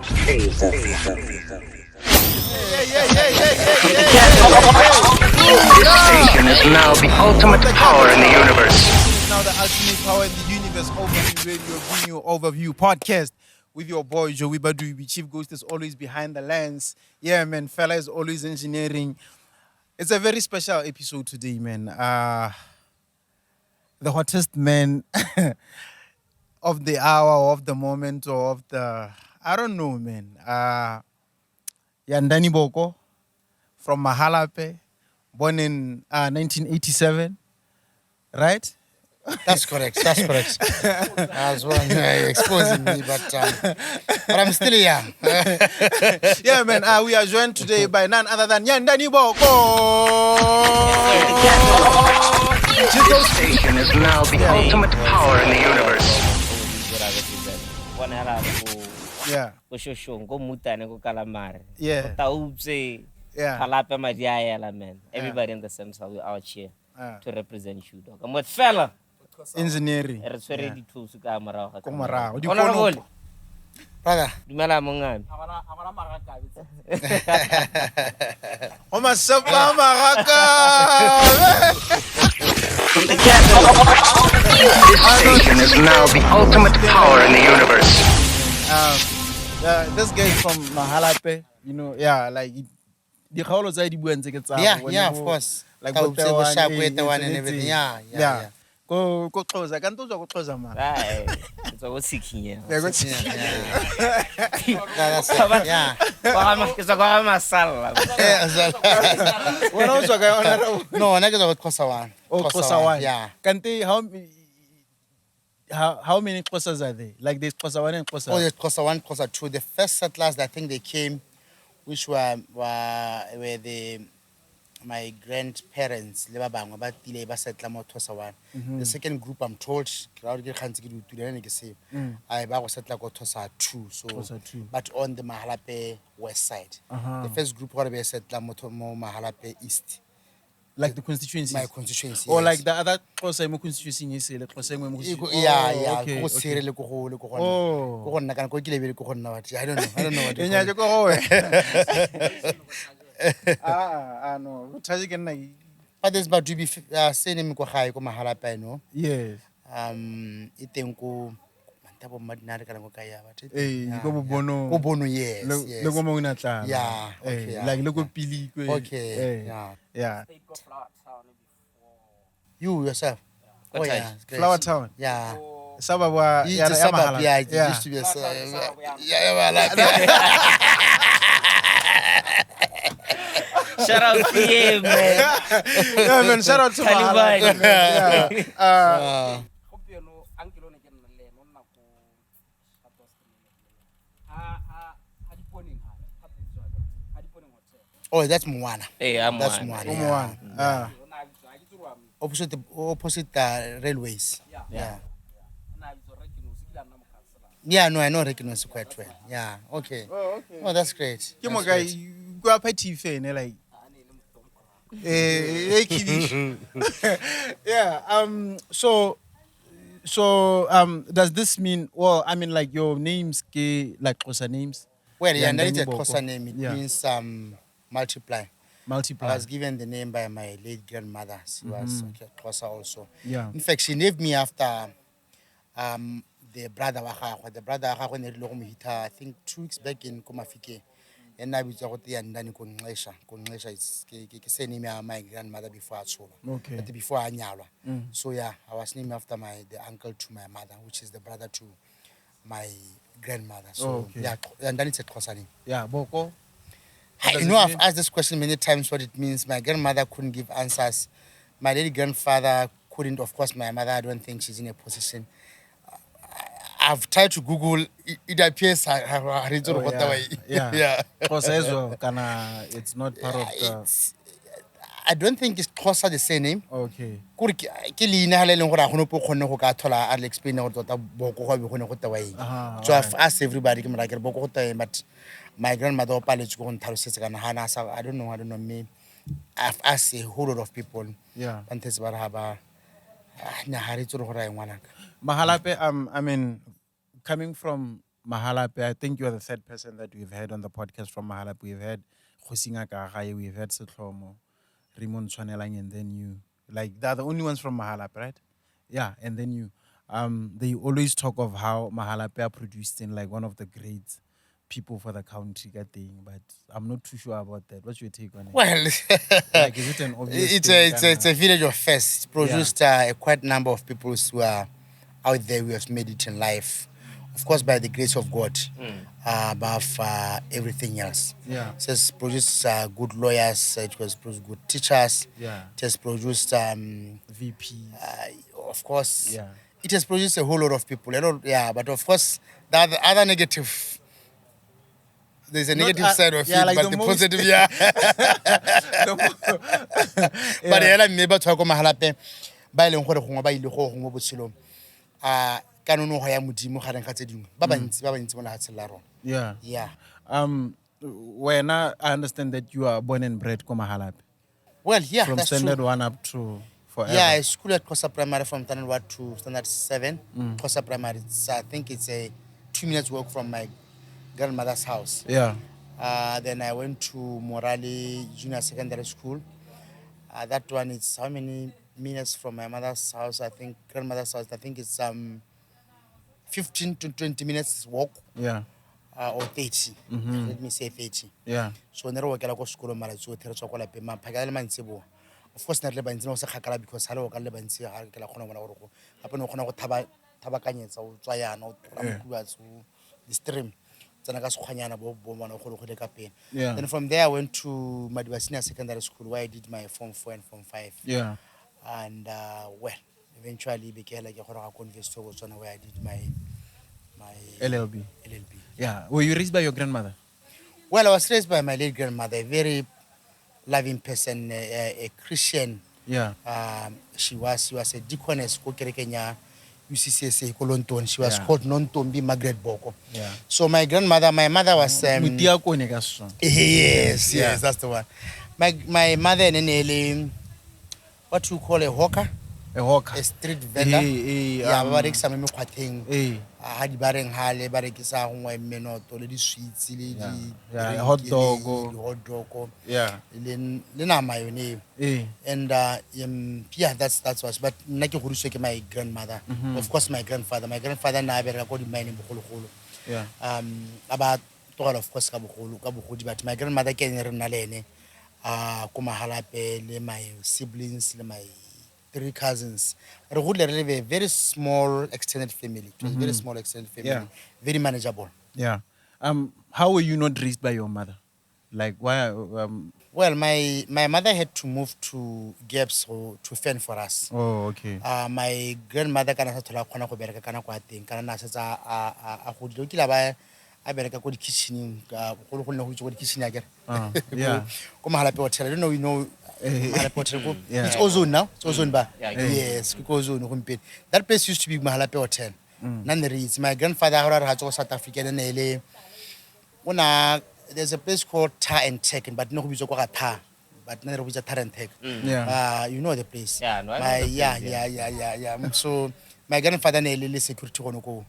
This station is now the ultimate power in the universe. Now the ultimate power in the universe, Overview Radio, bring you Overview podcast with your boy Joey Badubi. Chief Ghost is always behind the lens. Yeah, man, fella is always engineering. It's a very special episode today, man. The hottest man of the hour, of the moment, or of the, I don't know, man. Yandani Boko from Mahalpye, born in 1987, right? That's correct. That's correct. As well, exposing me, but I'm still young. Yeah, man. We are joined today by none other than Yandani Boko. This station is now the ultimate power in the universe. Yeah. Yeah. Man. Everybody in the sense how we out here to represent you, dog. I'm with fella. Engineering. Brother. Dumela mongane. This station is now the ultimate power in the universe. This guy is from Mahalpye, you know, yeah, like Yeah, of course. Like and everything. everything. Yeah. Go Xhosa, kanti uzwa ku Xhosa mara. Hayi. So what's seeking here? Yeah. Yeah. Kwa masala. Wena uzwa ka yona. No, I go Xhosa one. Xhosa one. Yeah. Kanti how many Xhosas are there? Like there's Xhosa one and Xhosa. Oh, there's Xhosa one, Xhosa two. The first settlers, I think they came, which were my grandparents, the second group, I'm told, I was settled Xhosa two. So, but on the Mahalpye west side. The first group was settled Mahalpye East. Like the constituency. My constituency. Or yes. like the other Xhosa constituency is like Xhosa constituency. Yeah. Okay. Oh. I don't know. No. But there's Badubi saying Mahalpye, no? Yes. Bono, yes. Yeah. Okay. Like local pili. Okay. Yeah. You yourself. Yeah. Oh yeah. Flower Town. Yeah. Suburb. It's a suburb. Yeah. It used to be a suburb. Shout out to you, man. Yeah, man. Shout out to Mahalpye. Yeah. Oh, that's Moana. Hey, I'm That's one. Moana. Yeah. Opposite the railways. Yeah. Yeah, no, I know Resignation quite well. Yeah, okay. Oh, okay. Oh, that's great. Come on, guys. You go up at TV, like. Yeah. So, does this mean? Well, I mean, like your names, like Xhosa names. Well, yeah, that is a Yandani Boko. Xhosa name. It means multiply. Multiply. I was given the name by my late grandmother. She was Xhosa also. Yeah. In fact, she named me after the brother wa gagwe. The brother wa gagwe ne re le go mo hita, I think 2 weeks back in Komafike. And I was go Yandani Konglesha. Konglesha is ke name of my grandmother before I saw her. Okay. But before I nyalwa. So yeah, I was named after the uncle to my mother, which is the brother to my grandmother. So yeah, Yandani is a Xhosa name. Yeah, Boko. I know I've asked this question many times what it means. My grandmother couldn't give answers. My late grandfather couldn't. Of course, my mother, I don't think she's in a position. I've tried to Google. It appears Yeah. Yeah. Xhosa as well. It's not part of the. I don't think it's Xhosa the same name. Okay. I'll explain so I've asked everybody, but my grandmother, I don't know me. I've asked a whole lot of people. Yeah. Mahalpye, Mahalpye, I mean, coming from Mahalapye, I think you are the third person that we've had on the podcast from Mahalapye. We've had Kgosi, we've had Setlomo, Raymond Swanelang, and then you. Like, they're the only ones from Mahalapye, right? Yeah, and then you. They always talk of how Mahalapye are produced in like one of the great people for the country, that thing, but I'm not too sure about that. What's your take on it? Well, Like, is it an obvious it's thing, it's a village of first. Produced a quite number of people who are out there who have made it in life. Of course, by the grace of God, above everything else. Yeah. It has produced good lawyers. It has produced good teachers. Yeah. It has produced, VP. of course, Yeah. it has produced a whole lot of people. But of course, the other negative. There's a negative side of it, like but the positive, yeah. But yeah, maybe to go Mahalapye, ba ileng gore gongwa ba ile go gongwe botshelo. Kanono ho ya modimo ga reng ga tse dingwe. Ba bantsi mo lehatsheng la rona. Yeah. Yeah. When I understand that you are born and bred ko Mahalapye. Well, yeah, From that's standard true. 1 up to forever. Yeah, I school at Kgosi Primary from standard 1 to standard 7. Kgosi Primary, I think it's a 2 minutes walk from my grandmother's house. Yeah. Then I went to Morale Junior Secondary School. That one is how many minutes from my mother's house? I think grandmother's house. I think it's 15 to 20 minutes walk. Yeah. Or 30. Let me say 30. Yeah. So never work like school mara so tero so kola pe ma phakala man tsebo. Of course not le bantsi no se khakala because halo ka le bantsi ha ke la khona bona gore go hape no khona go tabakanyetsa o tswa yana o tla mokua so the stream tsana ka sekhwanyana bo bona go le ka pena. Then from there I went to Madiba Senior Secondary School where I did my form 4 and form 5. Yeah. And well eventually became like a university where I did my LLB. Yeah. Were you raised by your grandmother? Well, I was raised by my late grandmother, a very loving person, a Christian. Yeah. She was a deaconess ko kerekenya UCCSA ko Lonton. She was called Nontombi Margaret Boko. Yeah. So my mother was yes, that's the one. My mother and what you call a hawker? A hawker. A street vendor. Yeah, ba rekisa me mekgwatheng. Ha di bareng hale ba rekisa gongwe menoto le di sweets le di hot dog. Yeah. Le nama yone. And yeah, that's was, but nna ke godiswe ke my grandmother. Of course my grandfather na bereka ko di mine bogologolo. Yeah. About total of course ka bogodi, but my grandmother ke ne re nna le ene ko Mahalapye le my siblings le my 3 cousins. We live a very small extended family. It was a very small extended family. Yeah. Very manageable. Yeah. How were you not raised by your mother? Like why? Well, my mother had to move to Gomz to fend for us. Oh, okay. My grandmother kana sa thola khona go bereka kana kwa teng kana na setsa a go dilo kila ba a bereka ko di kitchen ka go le go nne go itse go di kitchen ya kere. Yeah. Ko Mahalapye Hotel. I don't know you know Mahalapye Hotel. Yeah. It's ozone now. It's ozone ba. Yes, It's ozone go mpedi. That place used to be Mahalapye Hotel. None my grandfather ha go South Africa and ele una there's a place called Tar and Tech, but no go go Tar, but never go Tar and Tech. Yeah. You know the place. Yeah, no, I know the place, So my grandfather ne security go go.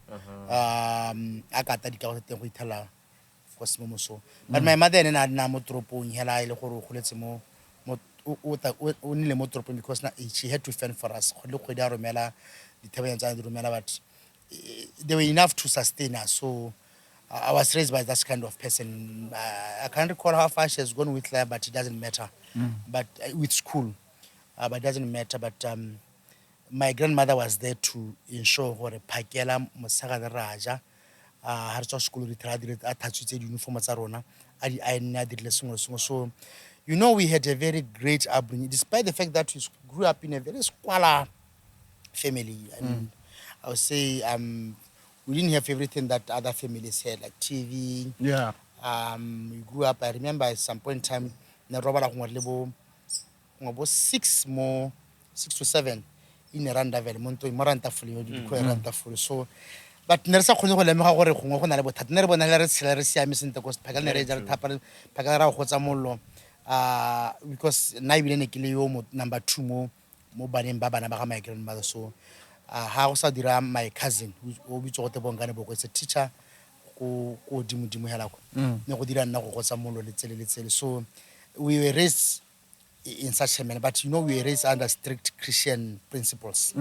Akata di ka go teng go ithala of course mo so. But my mother ne na mo tropong hela ile go goletse mo o nile mo tropong because she had to fend for us. Go le go dia romela di thebeng tsa di romela, but they were enough to sustain us. So I was raised by that kind of person. I can't recall how far she has gone with life, but it doesn't matter. But with school, but it doesn't matter. But my grandmother was there to ensure gore phakela mosaga le raja ha re tswa school re tla dire a thatsitse di uniform tsa rona a di iron a dirile sengwe sengwe. So you know we had a very great upbringing despite the fact that we grew up in a very squalor family. And I would say we didn't have everything that other families had, like TV. Yeah. We grew up, I remember at some point in time, na robala about 6 to 7 in a randa vele monto moranta fulio di ko ranta fulo. So but nersa khone go lemega gore gongwe go na le bothata ne re bona le re tshela re siame sente go phakala ne re ja thapa phakala ra go tsa mollo because na ibile ne ke le yo number 2 mo baneng ba bana ba ga my grandmother. So how sa dira my cousin who bitso go te bongane boko is a teacher ko dimo hela ko ne go dira nna go gotsa mollo le tsele so we were raised in such a manner, but you know we were raised under strict Christian principles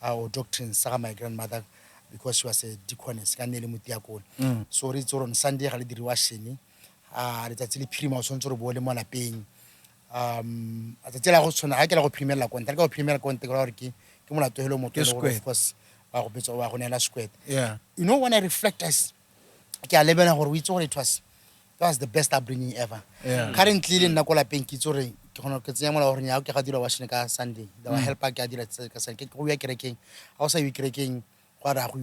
or doctrines. My grandmother, because she was a deaconess, so it's on Sunday ga le diriwa sheni le tsatsile phirima o tshwantse re bo le mo lapeng a tsela go tshwana ga ke la go phimela konta ka go phimela konta ka gore ke molato hele mo tlo of course ba go betsa wa go nela square. You know, when I reflect as ke a lebena gore we tsore that was the best upbringing ever. Currently le nna ko lapeng ke tsore ke gona ke tsenya mola gore nya ke ga dira wa shene ka Sunday da wa help ka dira ka Sunday ke go ya kerekeng ga o sa yu kerekeng go ra go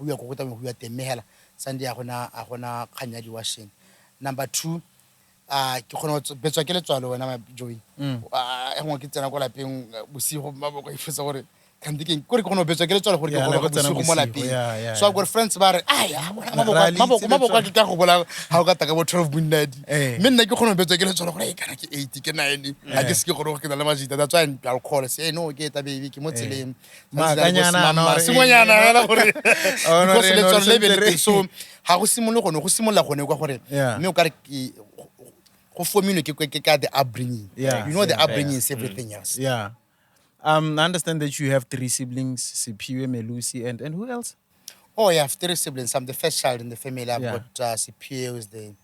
ya go ta go ya temela Sunday a gona khanya di wa shene. Number 2 ke gona betswa ke letswalo wena ma Joey a go ke tsena ko lapeng bosigo maboko e fetsa gore kandiking gore ke gona betswa ke letswalo gore ke go bosigo mo lapeng so I've got friends ba re maboko ke ka go bola ha o ka taka bo 12 midnight mme nna ke gona betswa ke letswalo gore e kana ke 8 ke 9 a ke se ke gore ke na le majita that's why I'll call say no ke ta baby ke mo tseleng makanyana no simonyana hela gore because letswalo le bele so ha go simolola gone go simolola gone kwa gore mme o ka re for me, the upbringing. You know, the upbringing is everything else. I understand that you have 3 siblings, Sipiwe, Melusi, and who else? Oh, I have 3 siblings. I'm the first child in the family. I've got Sipiwe, who's the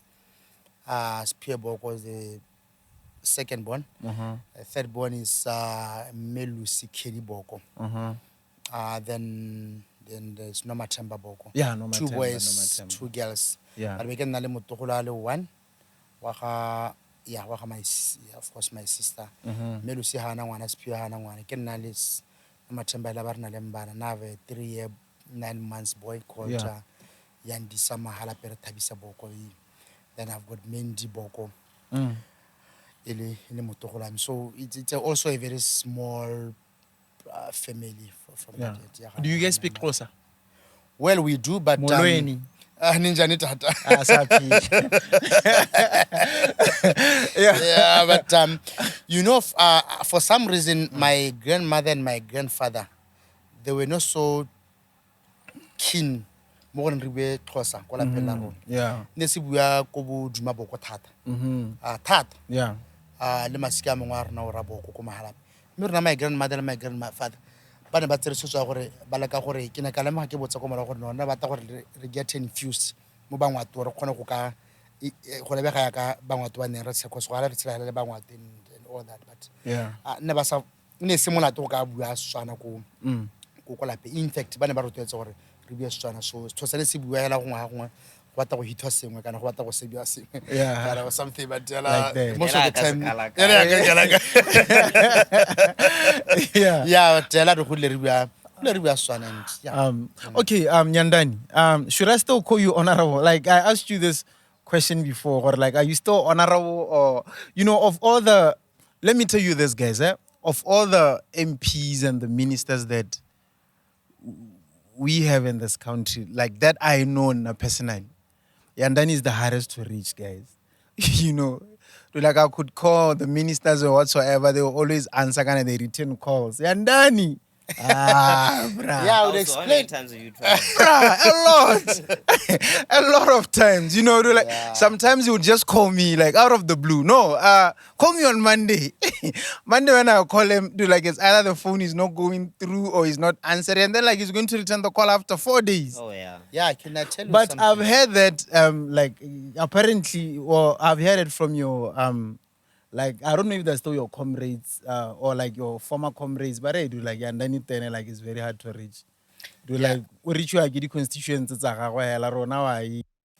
Sipiwe Boko is the second born. The third born is Melusi Kedi Boko. Then there's Noma Temba Boko. 2 boys, 2 girls. But we can nale mutokula 1. Waka my of course my sister Melusi hana ngwana Sipiwe hana ngwana ke nna le mathemba la barna le mbana na have a 3-year 9 months boy called Yandisa Mahalpye Boko. Then I've got Mendi Boko ele motogolami so it's also a very small family from that. Do you guys speak closer? Well, we do, but Ninja tata. But you know, for some reason, my grandmother and my grandfather, they were not so keen. More than Ribe Tosa, Kola Pelaro. Nesi buya kobu Duma Boko tata. Tata. Le masika mongwar na orabo ko mahala. Mirna my grandmother and my grandfather. Ba ne ba tsere so gore ba leka gore ke na ka lema ke botsa ko mara gore nona ba ta gore re get infused mo bangwato re khona go ka go lebega ya ka bangwato ba ne re se go so ala re tsela le bangwato and all that but ne ba sa ne se molato go ka bua swana ko lape. In fact ba ne ba rotetse gore re bua swana so thosane se bua hela go ngwa go bata go hitwa sengwe kana go bata go se bua sengwe or something but most of the time okay, Nyandani, should I still call you honorable? Like I asked you this question before, or like are you still honorable, or you know, of all the, let me tell you this, guys, of all the MPs and the ministers that we have in this country, like that I know personally, Yandani is the hardest to reach, guys. You know, like I could call the ministers or whatsoever, they will always answer and they return calls. Yandani. Bruh. Yeah, I would Also, explain. how many times have you tried? Bruh, a lot of times, you know, like sometimes he would just call me like out of the blue. No, call me on Monday. Monday when I call him, like it's either the phone is not going through or he's not answering, and then like he's going to return the call after 4 days. Oh yeah. Yeah, can I tell you But something? I've heard that like apparently, or I've heard it from your like I don't know if that's still your comrades or like your former comrades, but I do like Yandani Tene like it's very hard to reach. Do like we reach you the constituents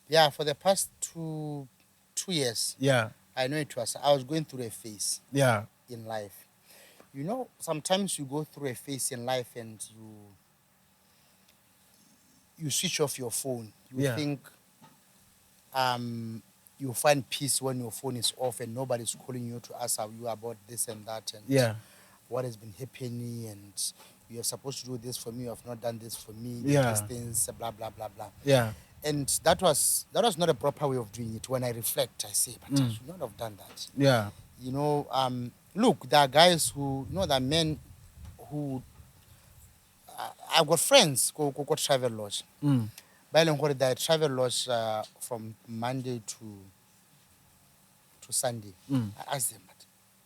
Yeah, for the past two years. Yeah. I know I was going through a phase. Yeah. In life. You know, sometimes you go through a phase in life and you switch off your phone. You think you find peace when your phone is off and nobody's calling you to ask how you about this and that and what has been happening and you're supposed to do this for me, you have not done this for me, these things, blah blah blah blah. Yeah. And that was not a proper way of doing it. When I reflect, I say, but I should not have done that. Yeah. You know, look, there are guys who, you know, there are men who, I've got friends who travel lodge. Ba eleng gore the travel was from Monday to Sunday. I asked them, but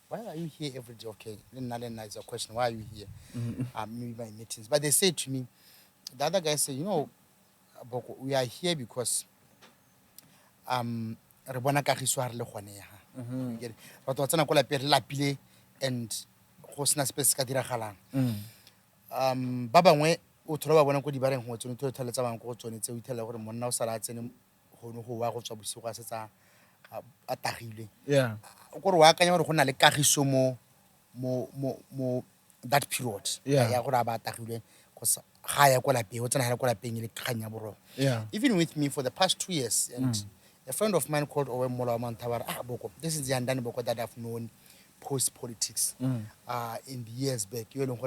why are you here every day? Okay, then is a question. Why are you here? Maybe my meetings. But they said to me, the other guy said, Boko, we are here because re bona kagiso ha re le gone ya. Batho ba tsena ko lapeng re lapile and go sena space se ka diragalang. Ba bangwe o thola ba bona ko dibareng go tsone to thaletsa bang go tsone tse o ithela gore monna o sala tsene go no go wa go tswa bosigo a setsa a tagile. Yeah. Gore wa akanya gore go na le kagiso mo that period. Ya gore ba tagile go sa ga ya ko lapeng o tsena ha ko lapeng le kganya borong. Yeah. Even with me for the past 2 years, and a friend of mine called Owe Mola Mantabar, Boko, this is the Yandani Boko that I've known post politics in the years back. You know,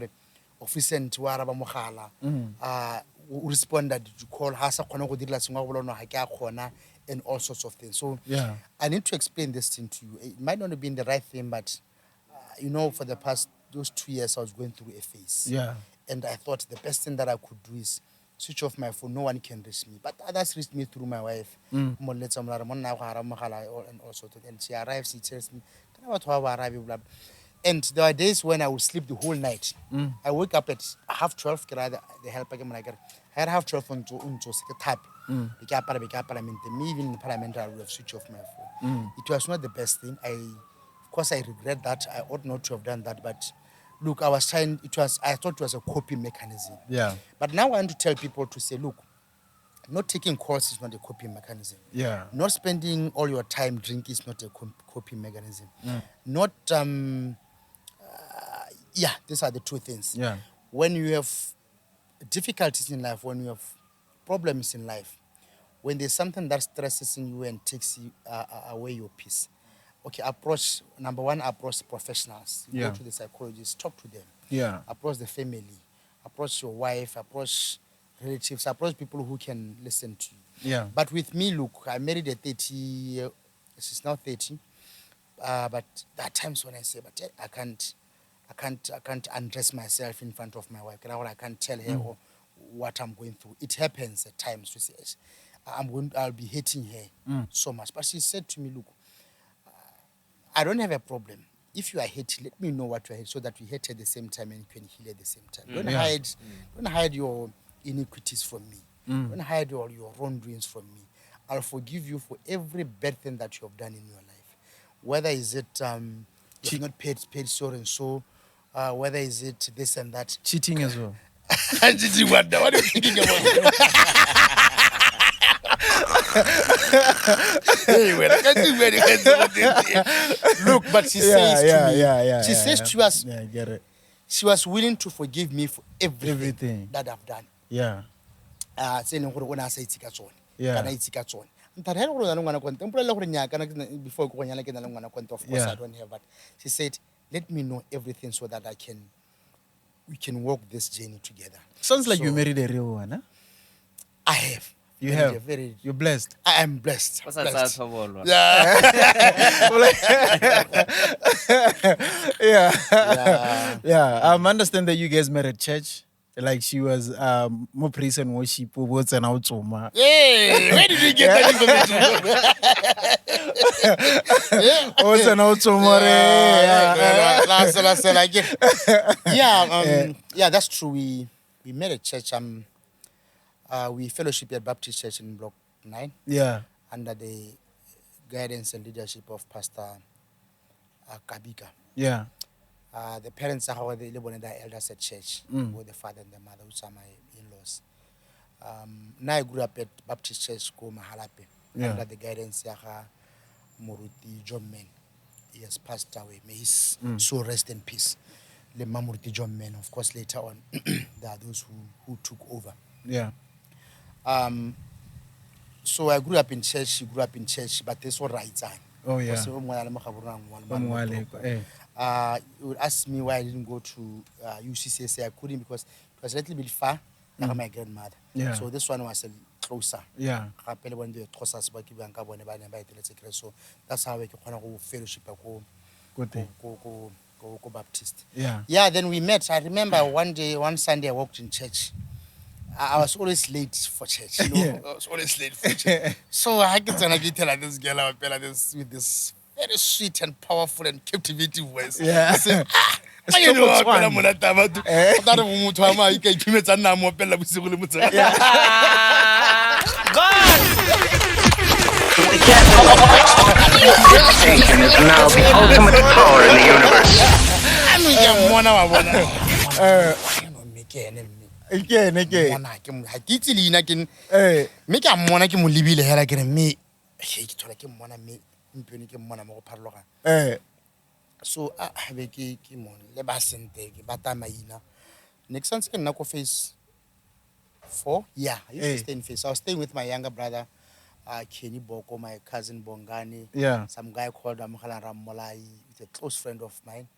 officer to Araba Mohala responded to call Hasa Kono Dila Sungawolo Haka Kona and all sorts of things. So I need to explain this thing to you. It might not have been the right thing, but for the past those 2 years I was going through a phase. Yeah. And I thought the best thing that I could do is switch off my phone. No one can reach me. But others reached me through my wife. And she arrives, she tells me, and there are days when I would sleep the whole night. I wake up at 12:30, the help again. I had 12:30 on to tap. Me even in the parliament, I would have switched off my phone. It was not the best thing. Of course, I regret that. I ought not to have done that. But look, I thought it was a coping mechanism. Yeah. But now I want to tell people to say, look, not taking calls is not a coping mechanism. Yeah. Not spending all your time drinking is not a coping mechanism. Not, these are the two things. Yeah. When you have difficulties in life, when you have problems in life, when there's something that stresses in you and takes you away your peace, okay, number one, approach professionals. Go to the psychologist, talk to them. Yeah. Approach the family, approach your wife, approach relatives, approach people who can listen to you. Yeah. But with me, look, I married at 30, she's now 30. But there are times when I say, but I can't undress myself in front of my wife. I can't tell her what I'm going through. It happens at times. She says, I'll be hating her so much. But she said to me, look, I don't have a problem. If you are hating, let me know what you hate so that we hate at the same time and you can heal at the same time. Don't hide your iniquities from me. Don't hide all your wrongdoings from me. I'll forgive you for every bad thing that you have done in your life. Whether is it you've not paid so and so, whether is it this and that. Cheating as well. Cheating what? What are you thinking about? Anyway, I can't do very good. Look, but she says to me, she says to us, I get it. She was willing to forgive me for everything that I've done. Yeah. Saying gore ona sa itse ka tsone. Yeah. Kana itse ka tsone. Ntare gore na ngwana kwanta. Mpolella gore nya kana before ko nyana ke na le ngwana kwanta, of course I don't have, but she said, let me know everything so that we can walk this journey together. Sounds like you married a real one, huh? I have. You have. You're blessed. I am blessed. What's that? Yeah. I understand that you guys met at church. Like she was more praise and worship words and out. Hey, where did you get that information? Yeah, that's true. We met at church. We fellowship at Baptist Church in Block 9. Yeah. Under the guidance and leadership of Pastor Kabika. Yeah. The parents are the elders at church, with the father and the mother, which are my in-laws. Now I grew up at Baptist Church called Mahalpye, under the guidance of Muruti John Men. He has passed away. May his soul rest in peace. The Mamuruti John Men, of course, later on, there are those who took over. Yeah. So I grew up in church, she grew up in church, but this was right time. Oh, yeah. You would ask me why I didn't go to UCCSA. I couldn't because it was a little bit far from my grandmother. Yeah. So this one was closer. Yeah. So that's how we can fellowship Baptist. Yeah. Yeah, then we met. I remember one Sunday I walked in church. I was always late for church. You know, I was always late for church. So I get to tell this girl I with this very sweet and powerful and captivating voice. Yeah. I said, you know, I'm gonna tell you. That woman to my kids and now more bella with This station is now the ultimate power in the universe. I mean, I'm one hour. Again. Mona ke mo ha ke itse leina ke me ke a mmona ke mo lebile hela ke re me ke thola ke mmona me mpone ke mmona mo go pharologana so be ke mo le ba sente ke bata maina next sense ke nna ko phase 4 yeah I used to stay in phase I was staying with my younger brother Kenny Boko, my cousin Bongani, some guy called Mukhala Ramolai, a close friend of mine,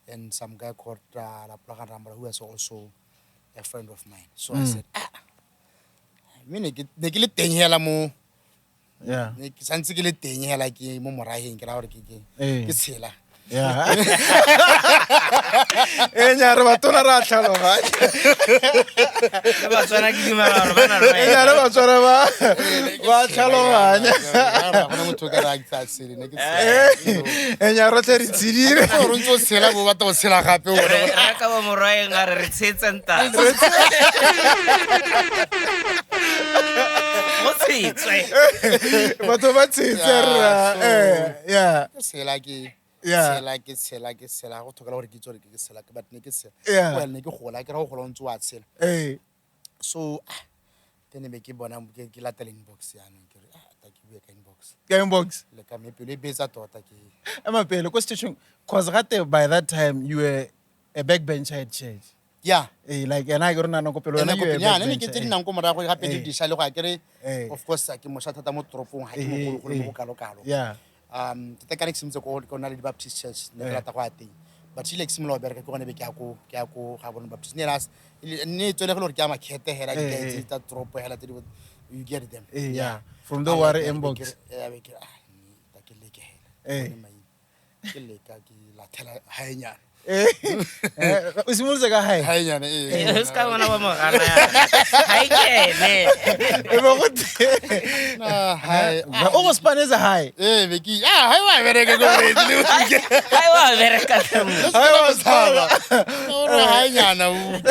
and some guy called Laplakan Ramala, who was also a friend of mine. So I said, I mean, they get 10 years more. Yeah. Sansi get 10 years like Momorai and Grauki. It's here. Yeah. Enyaro batona ra tshalo ba. Ba tsana ke dimara bana re. Enyaro ba tsara ba. Ba tshalo ba. Bona motho ka ra itsa sele ne ke se. Enyaro tle re tsidire. Go ntse sela bo batla go sela gape o re ka ba morwae ngare re tsetsa nta. Mo tsitswe. Batho ba tsetsa ra. Yeah. Sela ke yeah sela ke go thoka gore ke tsore ke sela ke but ne ke sela well ne ke gola ke ra go gola ntse wa tsela so then be ke bona ke latela inbox yana ke re ta ke bua ka inbox le ka me pele be tsa tota ke mapele ko station cause gate by that time you were a backbencher at church yeah like and I go na no ko pelo na you were ne ke tse dinang ko morago gape di disha le go a kere of course ke mo shata mo tropong ha ke mo go mo kalo yeah the kind of seems to go na le Baptist church ne rata go ateng but she like similar bereka ke gone be ke a go ga bona Baptist ne ras ne tsole go le ke a makete hela ke tsa tropo hela tse you get them yeah from the war inbox yeah be ke ta ke le ke hela ke le ka ke la thela haenya o simolotse ka hae haenya ska bona ba mogana ya hae kene e bo go na hae o go spaneza hae be ke hae wa bereka go le hae wa bereka hae wa sala o haenya na o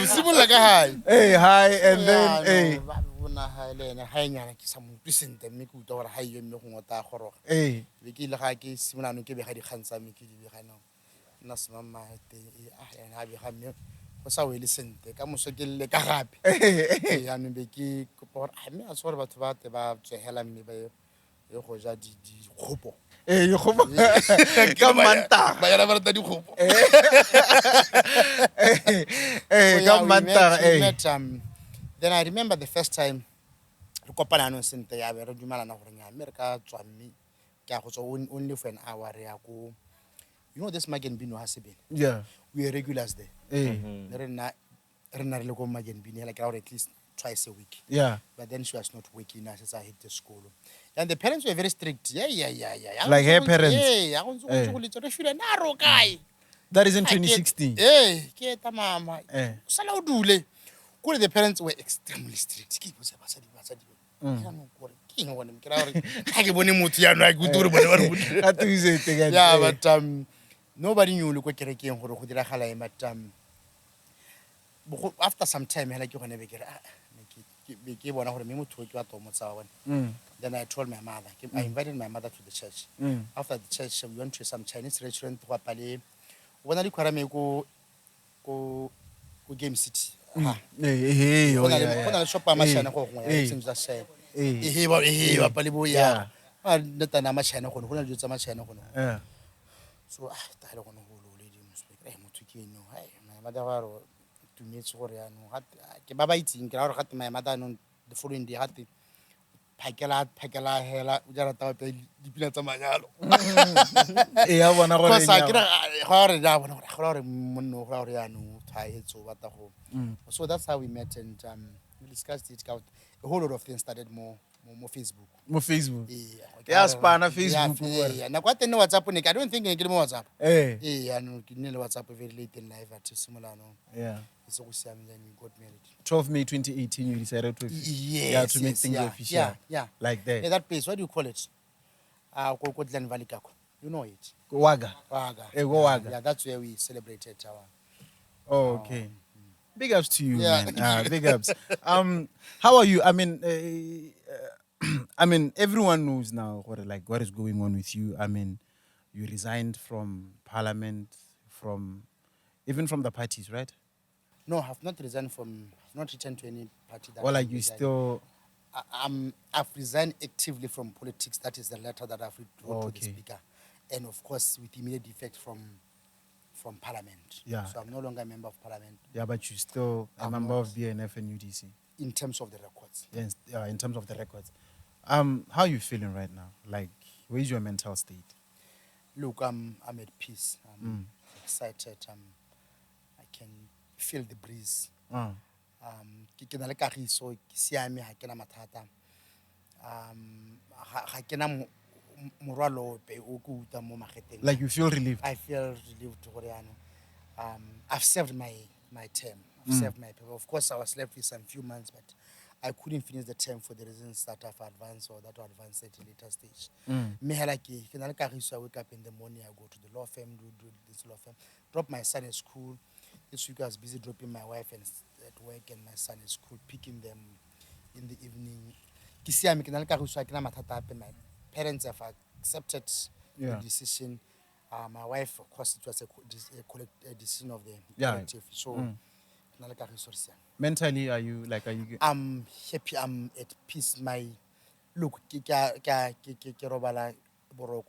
simola ka hae hae and then bona hae le ene haenya ke sa mo pisente mme ke utlwa gore hae yo mme go ngota goroga be ke ile ga ke simolano ke be ga di kgantsa mme ke di be ga no na semama te ena be ga mme go sa wele sente ka moso ke le ka gape ya ne be ke go mme a tsore batho ba te ba tsehela mme ba yo go ja di khopo yo khopo ka manta ba ya ba rata di khopo ka manta then I remember the first time re kopana no sente ya be re dumalana gore nya America tswa mme ke a go tswa only for an hour ya go. You know this Magen Bino has been. Yeah. We are regulars there. Rena le go Magen Bino like at least twice a week. Yeah. But then she was not working as I hit the school. And the parents were very strict. Yeah. Like her parents. Yeah. That is in 2016. Ke ta mama. Sala o dule. Ko the parents were extremely strict. Ke bo se ba sa di. Yeah, but nobody knew look kerekeng gore go diragala but after some time like you gonna be ke bona gore me motho ke wa tomotsa wa bona. Then I told my mother, I invited my mother to the church. After the church we went to some Chinese restaurant go pale bona di kwara me go Game City. Bona shop ma shana go ngwa ya things that say ba pale bo ya neta na ma china go na le tsa ma china go so ta le go no go lo le di mo speak motho ke no hai ma da ba ro tumetse gore ya no ke ba itsing ke ra gore gape my mother no the following day gape phakela hela o ja rata ba dipina tsa manyalo ya bona gore go sa ke gore ja bona gore monno gore ya no thaetso ba ta go so that's how we met and we discussed it out a whole lot of things started more Facebook. Yeah, spana Facebook. Yeah. Na kwa tenne WhatsApp ne I don't think ke le mo WhatsApp. Yeah, no ke ne le WhatsApp very late in life at similar no. Yeah. then we got married. 12 May 2018, you decided to Yes, to make yes, things yeah, official. yeah. Like that. Yeah, that place, what do you call it? Glen Valley Kako. You know it? Waga. Waga. Go Waga. Yeah, that's where we celebrated our. Oh, okay. Big ups to you, Yeah. man. Big ups. How are you? I mean, I mean, everyone knows now what is going on with you. I mean, you resigned from parliament, even from the parties, right? No, I've not resigned I've not returned to any party. Or like you still. I've resigned actively from politics. That is the letter that I've wrote to the Okay. speaker, and of course with immediate effect from parliament. Yeah. So I'm no longer a member of parliament. Yeah, but you're still a I'm member not. of BNF and UDC. In terms of the records. Yes, in terms of the records. How are you feeling right now? Like, where's your mental state? Look, I'm at peace. I'm excited. I can feel the breeze. Ke na le kagiso, ke siame, ha ke na mathata. Ha ke na morwalo ope o ke utlwang mo magetleng. Like you feel relieved? I feel relieved gore yaanong. I've served my term. I've served my paper. Of course, I was left with some few months, but I couldn't finish the term for the reasons that I've advanced or that will advance at a later stage. I wake up in the morning, I go to the law firm, do this law firm, drop my son at school. This week I was busy dropping my wife at work and my son at school, picking them in the evening. My parents have accepted the decision. My wife, of course, it was a decision of the collective. So, mentally, are you? I'm happy. I'm at peace. Look, you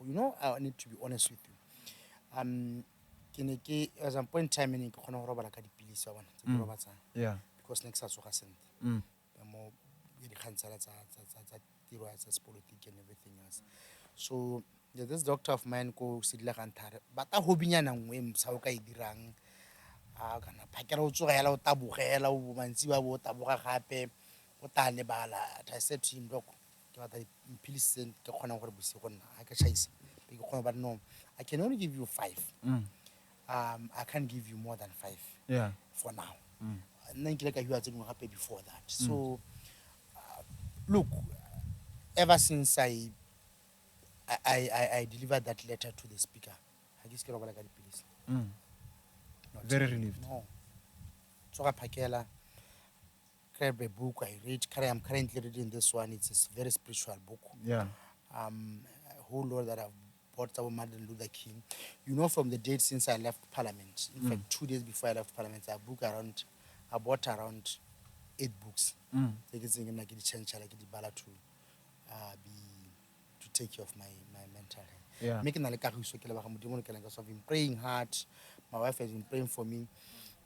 know, I need to be honest with you. At some point in time, I Yeah. because next year politics and everything else. So this doctor of mine go sidla kantare but a hobinyana ngwe msa o ka idirang kana phakela o tsogela o tabogela o mantsiba bo taboga gape o ta lebala. I said to him, look, ke batla impilisi ke khona gore bosigo nna ha ke chaisa ke khona but no, I can only give you 5. I can't give you more than 5. Yeah. For now. Nna nkile ka hiwa tsengwe gape before that. So look, ever since I delivered that letter to the speaker, I just get over like a police. Very relieved. No. So I pakela, grab a book, I read. I'm currently reading this one. It's a very spiritual book. Yeah. A whole lot that I've bought about Martin Luther King. You know, from the date since I left Parliament, in fact, 2 days before I left Parliament, I bought around 8 books. To take care of my mental health. Yeah. Making I've been praying hard. My wife has been praying for me.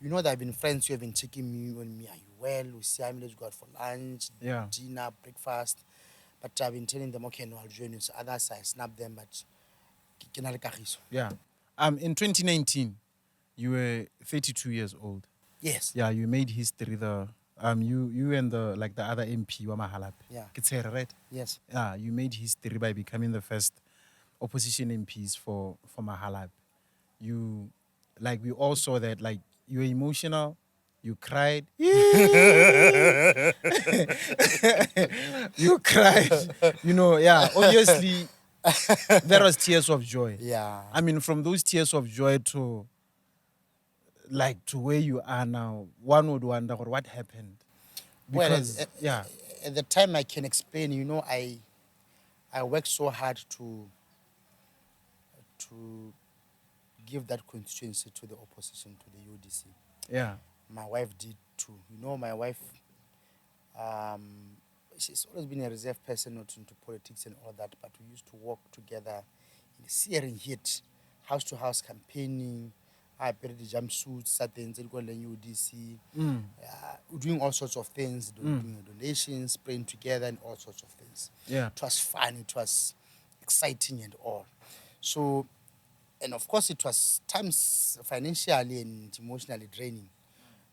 You know that I've been friends who have been checking me on me. Are you well? We see let's go out for lunch, dinner, breakfast. But I've been telling them, okay, no, I'll join you. So others I snap them, but yeah. In 2019, you were 32 years old. Yes. Yeah, you made history. You and the other MP wa Mahalpye. Yeah. Kitsere, right? Yes. Yeah, you made history by becoming the first opposition MPs for Mahalpye. We all saw that, you were emotional, you cried. You cried. Obviously, there was tears of joy. Yeah. I mean, from those tears of joy to where you are now, one would wonder what happened. Because, at the time I can explain, I worked so hard to give that constituency to the opposition, to the UDC. Yeah. My wife did too. My wife, she's always been a reserved person, not into politics and all that, but we used to work together in the searing heat, house to house campaigning. I paid the jumpsuits, certain UDC, doing all sorts of things, doing donations, praying together, and all sorts of things. Yeah. It was fun, it was exciting and all. So, and of course, it was times financially and emotionally draining.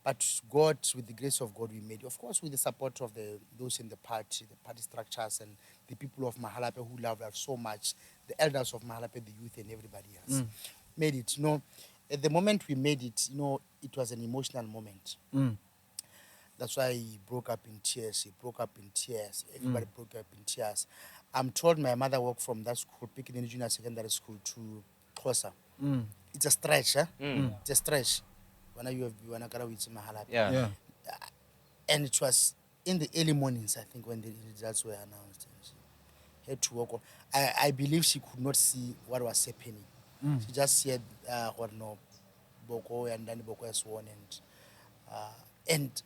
But God, with the grace of God, we made it. Of course, with the support of those in the party structures, and the people of Mahalpye who love us so much, the elders of Mahalpye, the youth, and everybody else, made it. at the moment we made it, you know, it was an emotional moment. That's why he broke up in tears. He broke up in tears. Everybody broke up in tears. I'm told my mother worked from that school, picking in junior secondary school to Kgosi. It's a stretch, eh? It's a stretch. When you have Mahalpye. Yeah. And it was in the early mornings, I think, when the results were announced. And she had to walk on. I believe she could not see what was happening. She just said, Boko Yandani Boko has won. And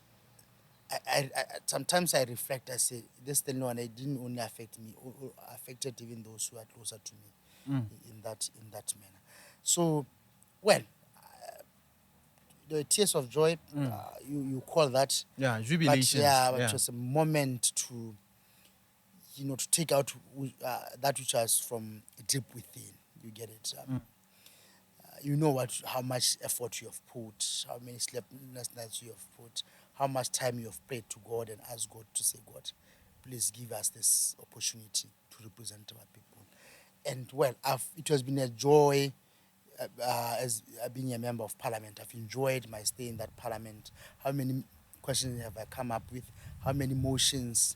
I sometimes I reflect, I say, this thing, and it didn't only affect me, affected even those who are closer to me in that manner. So, well, the tears of joy, you call that. Yeah, jubilation. But it was a moment to, you know, to take out that which was from deep within. You get it. You know how much effort you have put, how many sleepless nights you have put, how much time you have prayed to God and asked God to say, God, please give us this opportunity to represent our people. And well, it has been a joy as being a member of parliament. I've enjoyed my stay in that parliament. How many questions have I come up with? How many motions?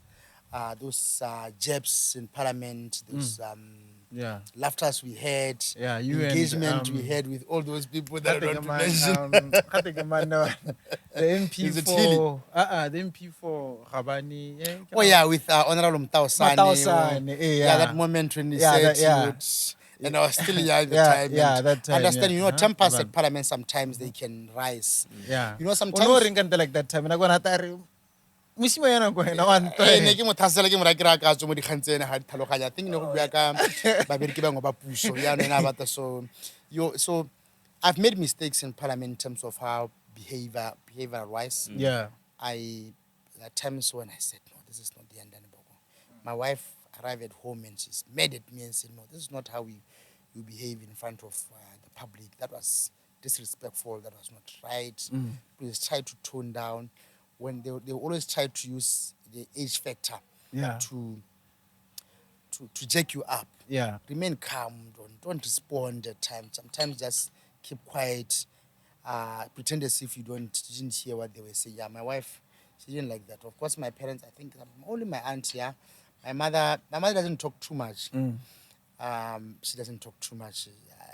Those jabs in parliament, those laughters we had, engagement we had with all those people that are not to mention. The MP for the MP for Rabani. Oh yeah, with Honorable Mtaosane. Yeah, that moment when he said he would, and I was still young at the time. That time. Understand, you know, tempers at parliament sometimes they can rise. Yeah, you know, sometimes. Like that time, and I go na I think so I've made mistakes in parliament in terms of how behavior wise. At times when I said, no, this is not the Yandani Boko. My wife arrived at home and she's mad at me and said, no, this is not how you behave in front of the public. That was disrespectful. That was not right. Please try to tone down. When they always try to use the age factor to jack you up. Remain calm, don't respond at times. Sometimes just keep quiet, pretend as if you didn't hear what they were saying. Yeah, my wife, she didn't like that. Of course, my parents, I think only my aunt, my mother doesn't talk too much. She doesn't talk too much.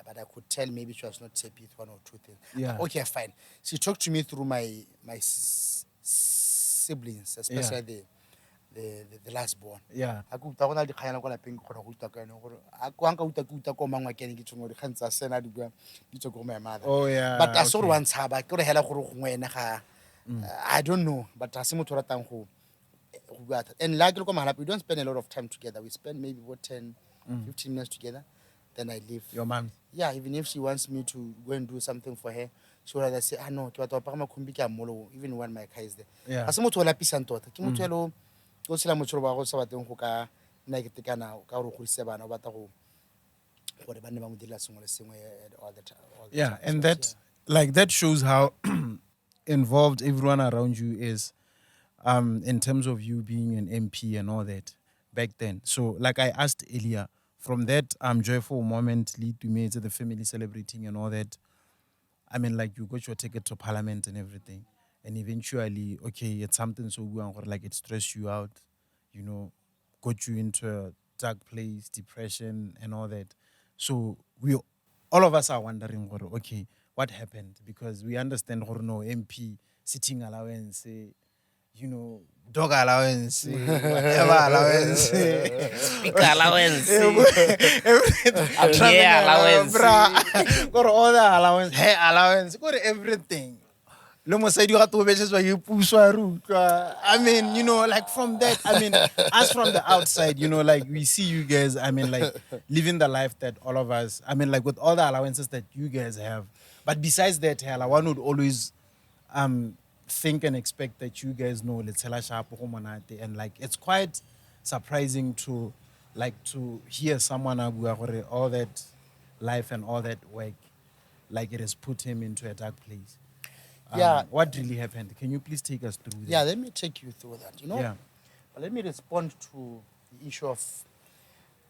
But I could tell maybe she was not happy with one or two things. Okay, fine. She talked to me through my siblings, especially the last born. Oh yeah. But I saw once I don't know, but and like we don't spend a lot of time together. We spend maybe 10, 15 minutes together. Then I leave. Your mom? Yeah, even if she wants me to go and do something for her, she will rather say, no, even when my car is there. Yeah. Yeah, and that shows how involved everyone around you is in terms of you being an MP and all that back then. So like I asked earlier, from that joyful moment lead to me to the family celebrating and all that, I mean, like, you got your ticket to parliament and everything. And eventually, okay, it's something so good, like, it stressed you out, you know, got you into a dark place, depression and all that. So all of us are wondering, okay, what happened? Because we understand, no, MP, sitting allowance, you know, dog allowance, whatever allowance, speaker allowance, yeah, allowance, got all the allowance, hair allowance, got everything. I mean, you know, like from that, I mean, as from the outside, you know, like we see you guys, I mean, like living the life that all of us, I mean, like with all the allowances that you guys have. But besides that, one would always think and expect that you guys know and like it's quite surprising to hear someone all that life and all that work, like it has put him into a dark place. What really happened? Can you please take us through that? Yeah, let me take you through that. You know, but let me respond to the issue of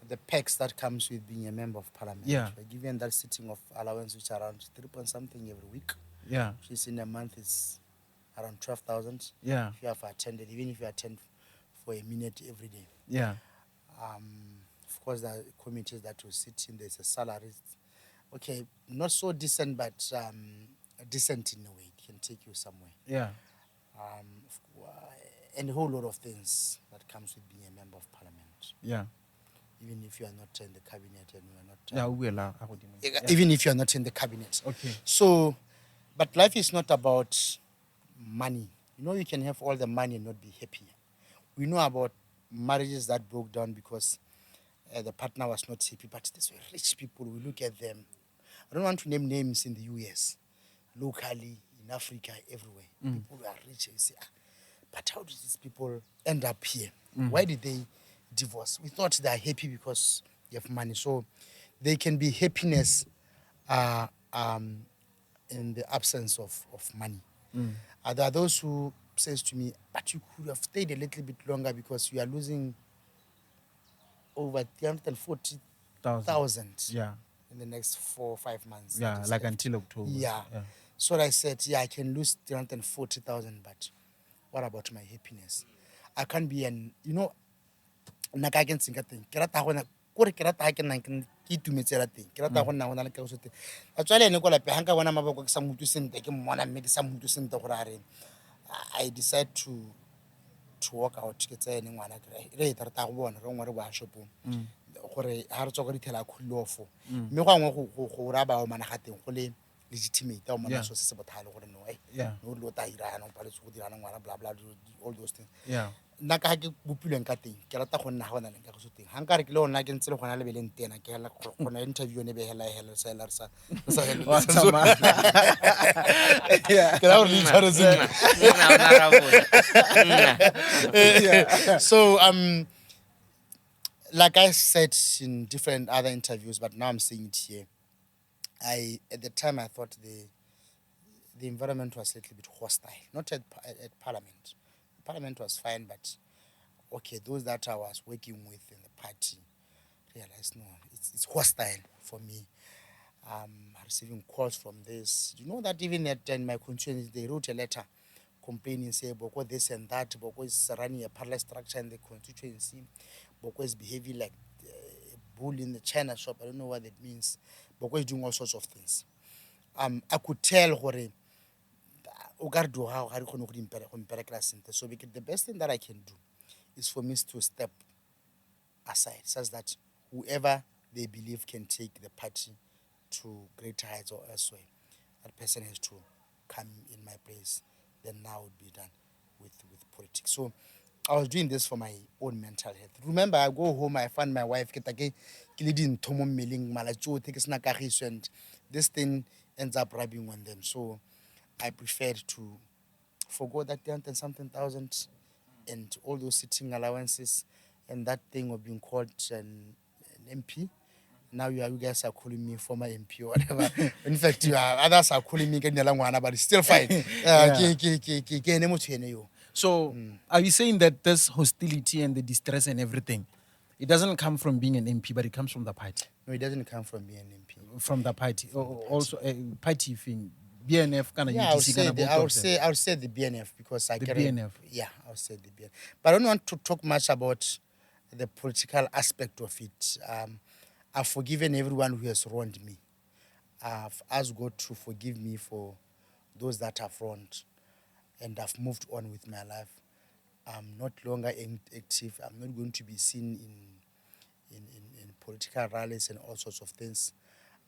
the perks that comes with being a member of parliament. Yeah. We're given that sitting of allowance, which are around 3 point something every week. Yeah. Which is in a month is around 12,000. Yeah. If you have attended, even if you attend for a minute every day. Yeah. Of course, there are committees that will sit in. There's a salary. Okay, not so decent, but decent in a way. It can take you somewhere. Yeah. And a whole lot of things that comes with being a member of parliament. Yeah. Even if you are not in the cabinet and you are not... Yeah, we allow. Even if you are not in the cabinet. Okay. So, but life is not about money. You know, you can have all the money and not be happy. We know about marriages that broke down because the partner was not happy, but these were rich people. We look at them. I don't want to name names in the US, locally, in Africa, everywhere. People who are rich. You say, but how did these people end up here? Why did they divorce? We thought they are happy because they have money. So they can be happiness in the absence of money. There are those who says to me, but you could have stayed a little bit longer because you are losing over 340,000 Yeah. in the next 4 or 5 months. Yeah, like until October. Yeah. So I said, yeah, I can lose 340,000, but what about my happiness? I can't be an, you know, naka ke ntse ka teng ke rata gona kore ke rata ke nna ke itumetsela teng ke rata gona gona le ka go sote a tswale ene go lape hanga bona maboko ke sa muthu sente ke mmona mme ke sa muthu sente gore a re I decide to walk out ke tsene ngwana ke re ta rata go bona re ngwe re ba shopong gore ha re tswa go dithela khulofo mme go ngwe go ra ba o mana ga teng go le legitimate o mona so se bothale gore no no lo ta ira no pa le go dira ngwana bla bla all those things. Yeah. Nna ka ke bopileng ka teng ke rata go nna ga bona leng ka go so teng ha nka re ke le ona ke ntse le gona le beleng tena ke hela gona interview ne be hela sa yeah ke ra re tshware se so like I said in different other interviews, but now I'm saying it here, at the time I thought the environment was a little bit hostile, not at parliament. Parliament was fine, but okay, those that I was working with in the party realized no, it's hostile for me. Receiving calls from this. You know that even in my constituency, they wrote a letter complaining, say Boko this and that, Boko is running a parallel structure in the constituency, Boko is behaving like a bull in the China shop. I don't know what that means. Boko is doing all sorts of things. I could tell so the best thing that I can do is for me to step aside such that whoever they believe can take the party to greater heights or elsewhere, that person has to come in my place. Then now would be done with politics. So I was doing this for my own mental health. Remember, I go home, I find my wife, and this thing ends up rubbing on them. So I preferred to forgo that 300-something thousand and all those sitting allowances and that thing of being called an MP. Now you guys are calling me former MP or whatever. In fact, others are calling me Kenyalangwana, but it's still fine. So are you saying that this hostility and the distress and everything, it doesn't come from being an MP, but it comes from the party? No, it doesn't come from being an MP. From the party. Also a party thing. BNF kind of UDC. I would say the BNF because I BNF. Yeah, I would say the BNF. But I don't want to talk much about the political aspect of it. I've forgiven everyone who has wronged me. I've asked God to forgive me for those that have wronged, and I've moved on with my life. I'm not longer active. I'm not going to be seen in political rallies and all sorts of things.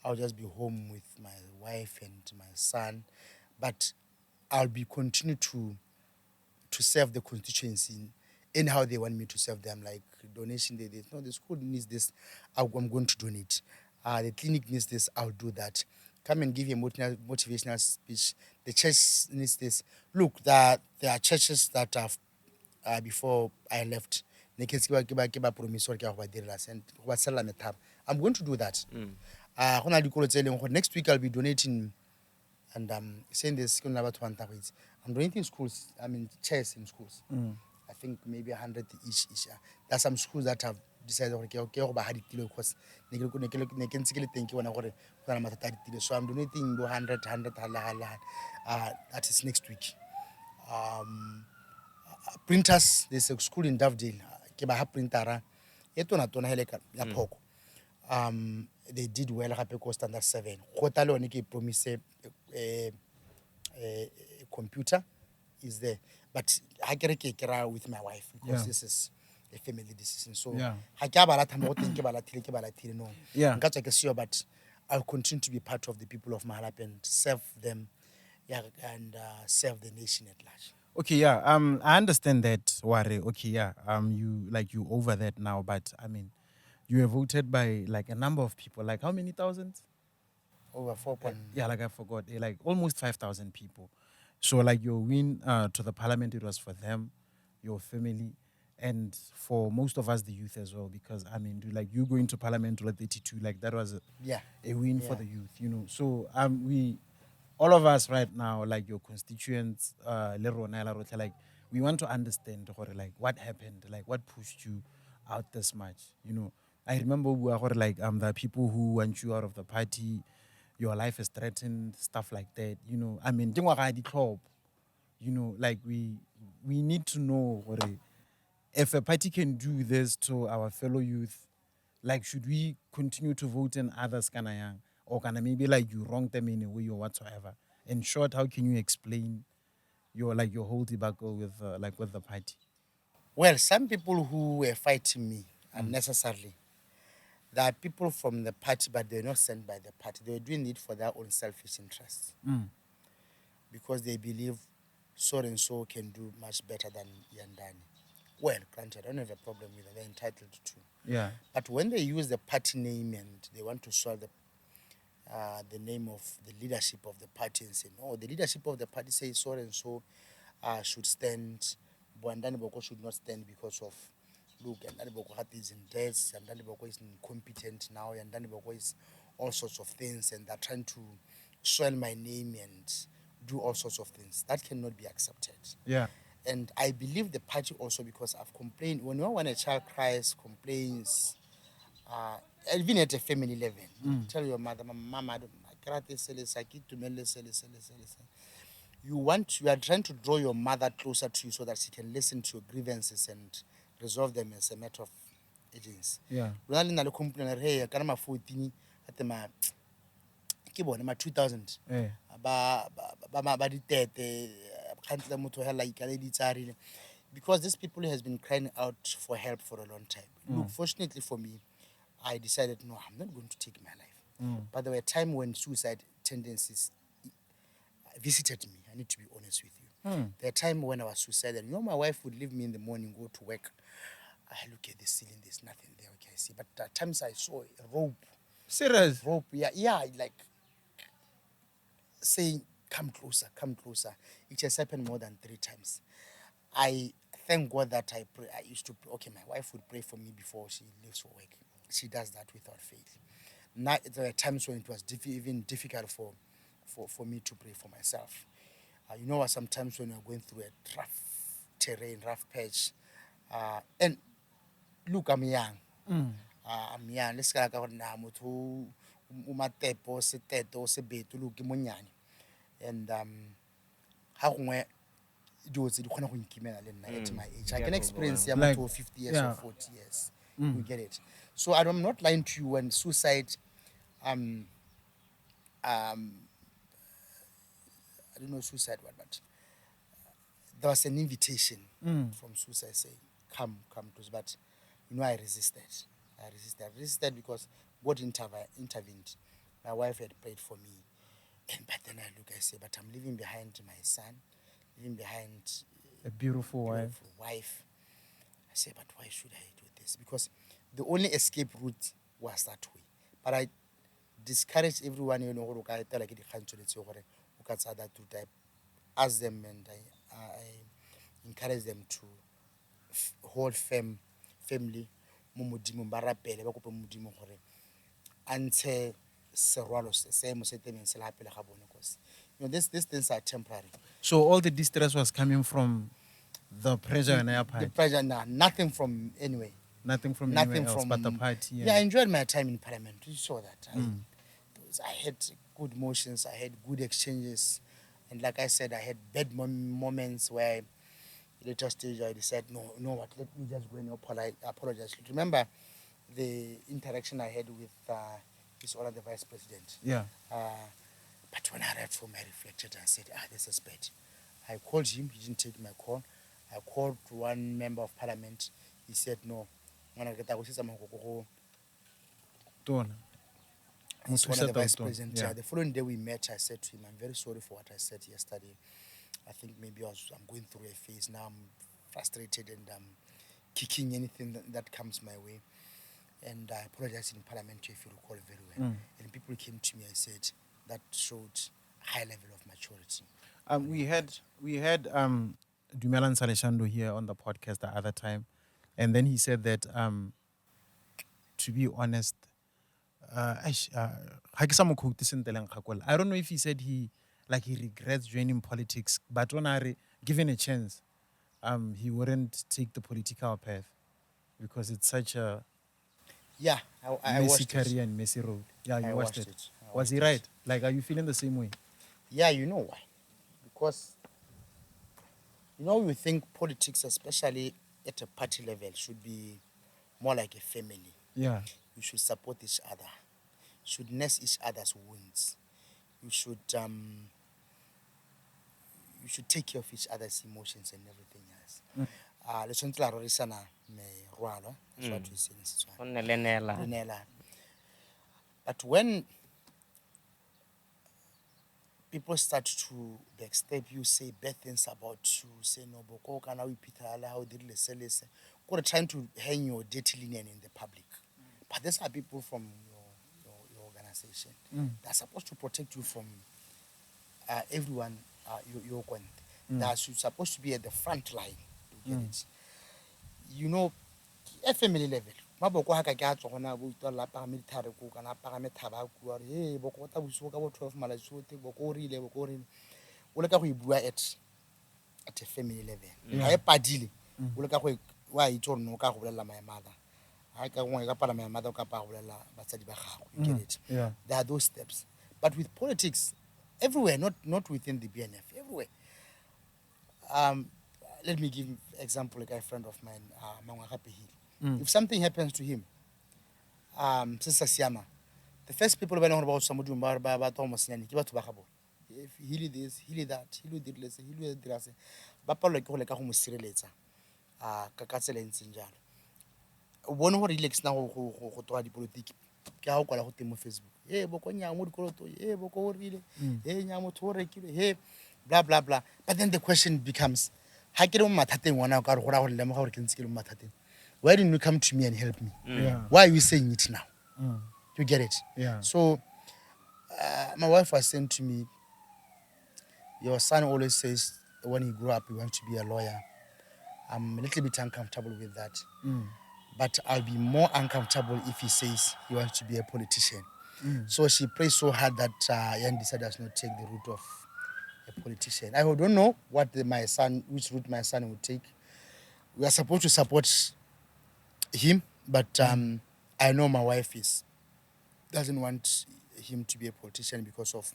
I'll just be home with my wife and my son, but I'll be continue to serve the constituency anyhow they want me to serve them, like donation. No, the school needs this, I'm going to donate. The clinic needs this, I'll do that. Come and give you a motivational speech. The church needs this. Look, there are churches that have before I left. I'm going to do that. Next week I'll be donating, and saying this. I'm donating schools. I mean chairs in schools. I think maybe 100 each. There's some schools that have decided okay go ba ha ditilo because ne ke ntse ke le teng ke bona gore go na mathata a ditilo, so I'm donating 100 that is next week. Printers, there's a school in Dovedale ke ba ha printera e tona hele ya phoko. They did well gape ko standard 7 go ta le one ke promise a computer is there, but I ke ra with my wife because this is a family decision, so ha ke ba la thama go teng ke ba lathile no nka tswa ke seo, but I'll continue to be part of the people of Mahalpye and serve them, and serve the nation at large. Okay, I understand that, Ware. Okay, you over that now, but I mean, you were voted by like a number of people. Like how many thousands? Over 4 point. Like I forgot. Like almost 5,000 people. So like your win to the parliament, it was for them, your family, and for most of us, the youth as well. Because I mean, you going to parliament to 32, like that was a win for the youth, you know. So all of us right now, like your constituents, like we want to understand like what happened, like what pushed you out this much, you know. I remember like there are people who want you out of the party, your life is threatened, stuff like that, you know. I mean, you know, like we need to know if a party can do this to our fellow youth, like should we continue to vote in others kind of young? Or can I maybe like you wrong them in a way or whatsoever? In short, how can you explain your whole debacle with with the party? Well, some people who were fighting me unnecessarily, there are people from the party, but they're not sent by the party. They were doing it for their own selfish interests, because they believe so and so can do much better than Yandani. Well, granted, I don't have a problem with it. They're entitled to. Yeah. But when they use the party name and they want to swallow the name of the leadership of the party and say, no, the leadership of the party says so and so should stand, but Yandani Boko should not stand because of, look, Yandani Boko is in debt, Yandani Boko is incompetent now, Yandani Boko is all sorts of things, and they're trying to soil my name and do all sorts of things. That cannot be accepted. Yeah. And I believe the party also, because I've complained, when a child cries, complains, even at a family level, tell your mother, Mama, you are trying to draw your mother closer to you so that she can listen to your grievances and resolve them as a matter of agency. Yeah. When I complain, hey, I can't afford at my 2000. Because these people has been crying out for help for a long time. Look, fortunately for me, I decided, no, I'm not going to take my life. But there were times when suicide tendencies visited me. I need to be honest with you. There were times when I was suicidal. You know, my wife would leave me in the morning, go to work. I look at the ceiling, there's nothing there. Okay, I see. But at times I saw a rope. Serious? Rope, yeah, like saying, come closer, come closer. It has happened more than 3 times. I thank God that I pray. I used to pray. Okay, my wife would pray for me before she leaves for work. She does that without fail. Now, there were times when it was even difficult for me to pray for myself. You know what, sometimes when you're going through a rough terrain, rough patch, and look, I'm young. I'm young. Let's go to umatepo seteto sebeto look monyane, and how when do it at my age. I can experience like 50 years or 40 years. You get it. So I'm not lying to you when suicide I don't know suicide what, but there was an invitation from suicide saying, come close. But you know, I resisted because God intervened. My wife had prayed for me. But then I say, but I'm leaving behind my son, leaving behind a beautiful wife. I say, but why should I do this? Because the only escape route was that way. But I discourage everyone, you know, who I tell like the country, I ask them and I encourage them to hold family, until you know, these things are temporary. So all the distress was coming from the pressure in your part? The pressure, nah, nothing from anyway. Nothing from Nothing anywhere else from but the party. Yeah, I enjoyed my time in Parliament. You saw that. I had good motions. I had good exchanges, and like I said, I had bad moments where, at the later stage, I decided, no, you know what? Let me just go and apologize. Remember the interaction I had with His Honor the Vice President. Yeah. But when I arrived home, I reflected and said, this is bad. I called him. He didn't take my call. I called one member of Parliament. He said, no. Dona. He's one of the Vice Dona, President. yeah. The following day we met, I said to him, I'm very sorry for what I said yesterday. I think maybe I'm going through a phase now. I'm frustrated and I'm kicking anything that comes my way. And I apologized in Parliament, if you recall very well. And people came to me and said that showed a high level of maturity. We had Dumelan Saleshando here on the podcast the other time, and then he said that to be honest, I don't know if he said he regrets joining politics, but when given a chance, he wouldn't take the political path because it's such a I messy watched career it. and messy road. Yeah, you I watched watched it. it. I Was he watched right? Like, are you feeling the same way? Yeah, you know why? Because, we think politics, especially at a party level, should be more like a family. Yeah. You should support each other. You should nurse each other's wounds. You should take care of each other's emotions and everything else. Let's not rorisana me rwalo. That's what we say in Setswana. But when people start to backstab you, say bad things about you, say no, Boko, can we how did lese? Trying to hang your dirty linen in the public. But these are people from your organization. They're supposed to protect you from everyone. They're supposed to be at the front line. You get it? At family level. Maboko haka ke a tsogona bo itla pa military ko kana pa methaba ku re hey boko ta buso ka bo 12 malatshote boko rile o le ka go ibua at a family level ha e padile o le ka go wa itse no ka go bolela my mother ha ka go ka pala my mother ka pa go bolela batsadi ba gago you get it. There are those steps, but with politics everywhere, not within the BNF, everywhere. Let me give example, like a friend of mine, Mahalpye East. If something happens to him, the first people who know about somebody if he did this, he did that, he did this, he did that. But like home sireleza, Kakatsel and Sinjal. One who relax now who to the politics. How call out him on Facebook? Hey, Bokonya, hey, Boko, really, hey, Yamotore, hey, blah blah blah. But then the question becomes, how can Matatin one out or how can skill Matatin? Why didn't you come to me and help me? Why are you saying it now? You get it? Yeah. So my wife was saying to me, your son always says when he grew up he wants to be a lawyer. I'm a little bit uncomfortable with that. But I'll be more uncomfortable if he says he wants to be a politician. So she prays so hard that Yandisa does not take the route of a politician. I don't know which route my son would take. We are supposed to support him, but I know my wife doesn't want him to be a politician because of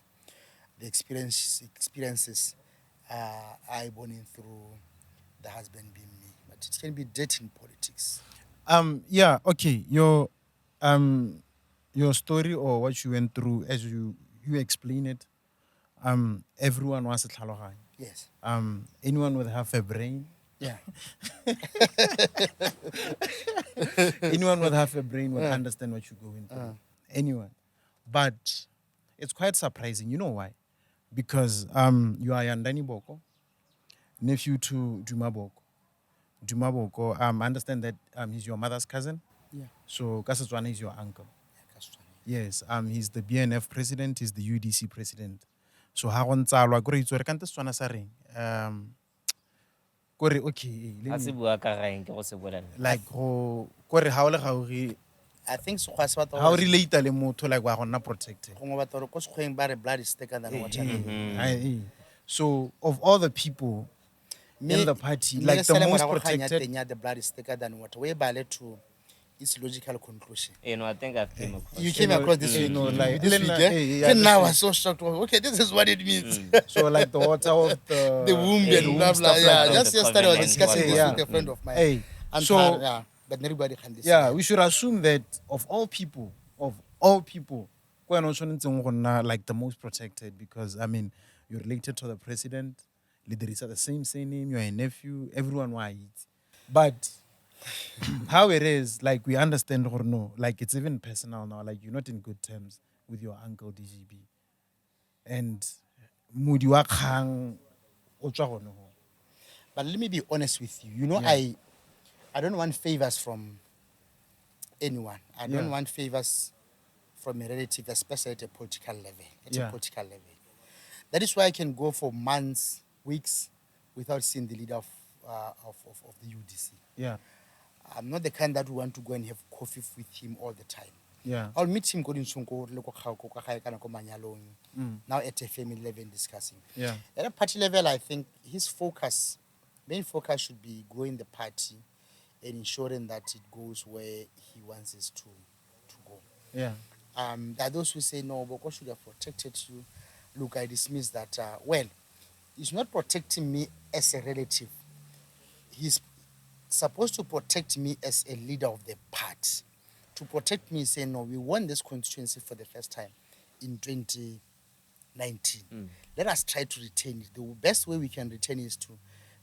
the experiences I born in through the husband being me. But it can be debt in politics. Yeah, okay. Your story or what you went through as you explain it, everyone wants a tlhaloganyo. Yes. Anyone would have a brain. Yeah. Anyone would have a brain would understand what you're going through. Anyone. But it's quite surprising. You know why? Because you are Yandani Boko, nephew to Duma Boko. Duma Boko, I understand that he's your mother's cousin. Yeah. So Kasatwana is your uncle. Yeah, Yes, he's the BNF president, he's the UDC president. So ha go ntsalwa gore itse re ka nte Setswana sa reng. Kore okay, Ha se bua ka gaeng ke go se bolela. like go kore ha o le gauri I think so. how relate le motho like wa gonna protected. Blood is thicker than water. So of all the people in the party, like the most protected. The blood is thicker than water. We ballet to its logical conclusion. I think I've came across. You came across this week. like This week, yeah, Even now, I this was so shocked. Okay, this is what it means. so like the water of The womb yeah, and blah blah. stuff Yeah, like that. just yesterday I was discussing this Yeah. with a friend of mine. Hey, And so yeah, but everybody can decide. yeah, we should assume that of all people, like the most protected because I mean you're related to the president, leaders are the same name, you're a nephew, everyone why it. But how it is, like we understand or no, like it's even personal now, like you're not in good terms with your uncle DGB. And Mudi wa kgang o tswa go no. But let me be honest with you. You know, Yeah. I don't want favors from anyone. I don't Yeah. want favors from a relative, especially at a political level. Yeah. A political level. That is why I can go for months, weeks, without seeing the leader of the UDC. Yeah. I'm not the kind that will want to go and have coffee with him all the time. Yeah. I'll meet him going now at a family level discussing. Yeah. At a party level, I think his main focus should be growing the party and ensuring that it goes where he wants it to go. Yeah. There are those who say, no, Boko should have protected you. Look, I dismiss that. Well, he's not protecting me as a relative. He's supposed to protect me as a leader of the party. To protect me, say, no, we won this constituency for the first time in 2019. Let us try to retain it. The best way we can retain it is to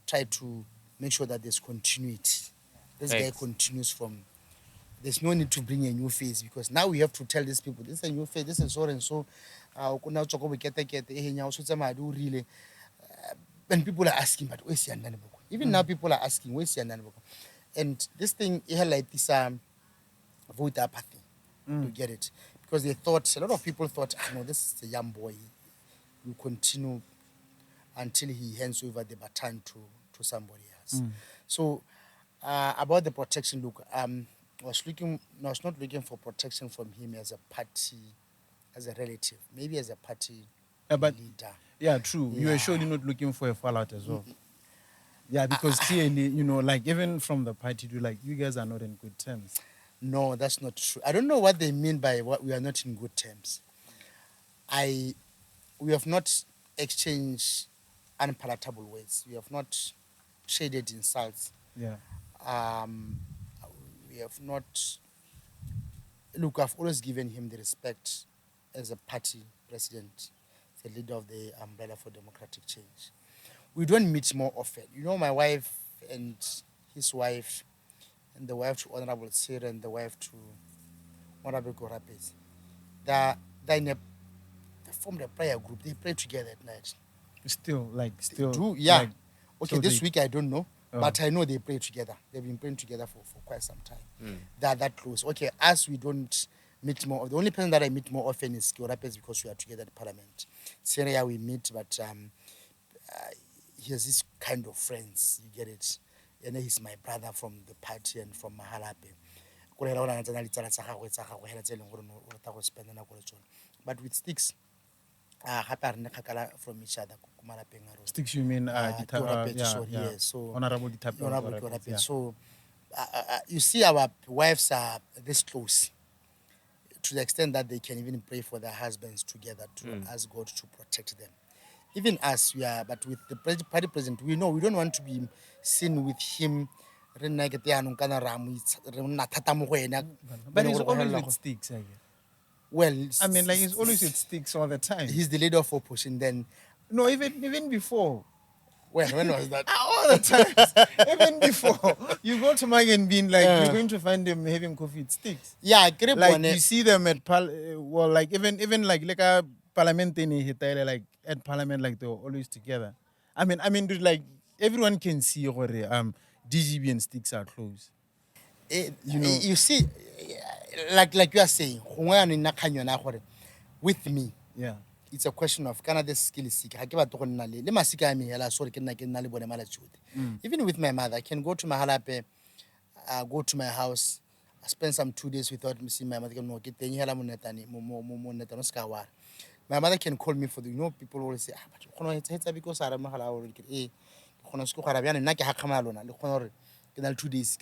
try to make sure that there's continuity. This guy continues from... There's no need to bring a new face because now we have to tell these people, this is a new face, this is so and so. And people are asking, but where's Yandani Boko? Even now people are asking, where's Yandani Boko? And this thing, it had like this vote apathy to get it. Because they thought, a lot of people thought, no, this is a young boy. Will continue until he hands over the baton to somebody else. So about the protection, look, I was not looking for protection from him as a party, as a relative, maybe as a party but leader. Yeah, true. You were surely not looking for a fallout as well. Yeah, because clearly, like even from the party, you guys are not in good terms. No, that's not true. I don't know what they mean by what we are not in good terms. We have not exchanged unpalatable words. We have not shaded insults. Yeah. We have not... Look, I've always given him the respect as a party president, the leader of the Umbrella for Democratic Change. We don't meet more often. My wife and his wife, and the wife to Honorable Sir and the wife to Honorable Gorapes, they formed a prayer group. They pray together at night. Still. Yeah. Like, okay, so this week I don't know, but I know they pray together. They've been praying together for quite some time. They're that close. Okay, us, we don't meet more. The only person that I meet more often is Gorapes because we are together at Parliament. Syria we meet, but he has this kind of friends, you get it. And he's my brother from the party and from Mahalpye. But with sticks, from each other. Sticks, you mean So Honorable Ditapel. Yeah. So you see, our wives are this close to the extent that they can even pray for their husbands together to ask God to protect them. Even us, we are, but with the party president, we know we don't want to be seen with him. But he's always with sticks, I guess. Well, I mean, like he's always with sticks all the time. He's the leader of opposition. Then, no, even before. When was that? All the time. Even before. You go to Mag and Bean, like you're going to find them having coffee with sticks. Yeah, like you see them at even like a parliament like at parliament, like they're always together. I mean, dude, like everyone can see where DGB and sticks are close. You see, like you are saying, with me, yeah, it's a question of Canada skill seek. Even with my mother, I can go to Mahalpye, go to my house, I spend some 2 days without seeing my mother. My mother can call me for the, people always say, but because I don't know 2 days,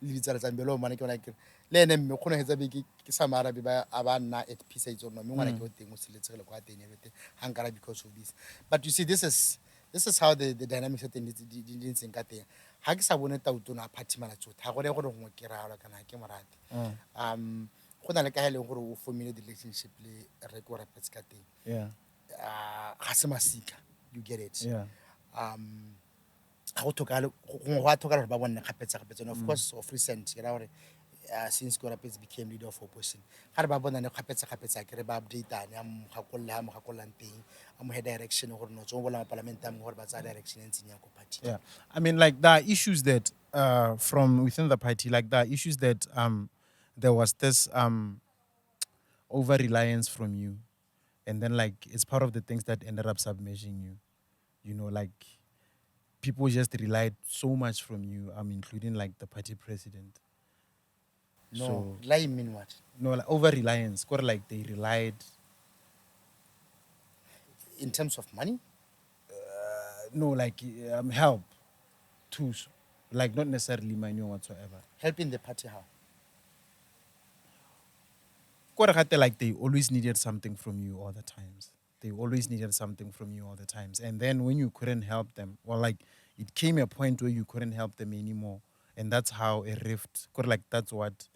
le ditsala tsa mbelo mane ke bona ke le ene mme khona hetsa be ke sa marabi ba abanna at peace itso no mengwana ke o teng o siletsegele kwa teng everything hankara because of this. But you see this is how the dynamics of the didn't think at ha ke sa bone tauto na party mala tsotha ha gore gore go ke raala kana ke morate go na le ka hele gore o formule the relationship le re go rapetsa ka teng ga se masika, you get it. Ga go thoka go thoka gore ba bone kgapetsa and of course of recent you know since Gorapets became leader of opposition ga re ba bona ne kgapetsa ke re ba update ane am gakollang teng am head direction gore no tso bola parliament am gore ba tsa direction e ntseng ya go party. Yeah, I mean, like there are issues that from within the party, like there are issues that there was this over reliance from you, and then like it's part of the things that ended up submerging you. You know, like people just relied so much from you. Including like the party president. No, So lie mean what? no, like over reliance. Or like they relied. In terms of money? No, like help too. Like not necessarily money or whatsoever. Helping the party how? Like they always needed something from you all the times. They always needed something from you all the times. And then when you couldn't help them, well, like it came a point where you couldn't help them anymore. And that's how a rift, like that's what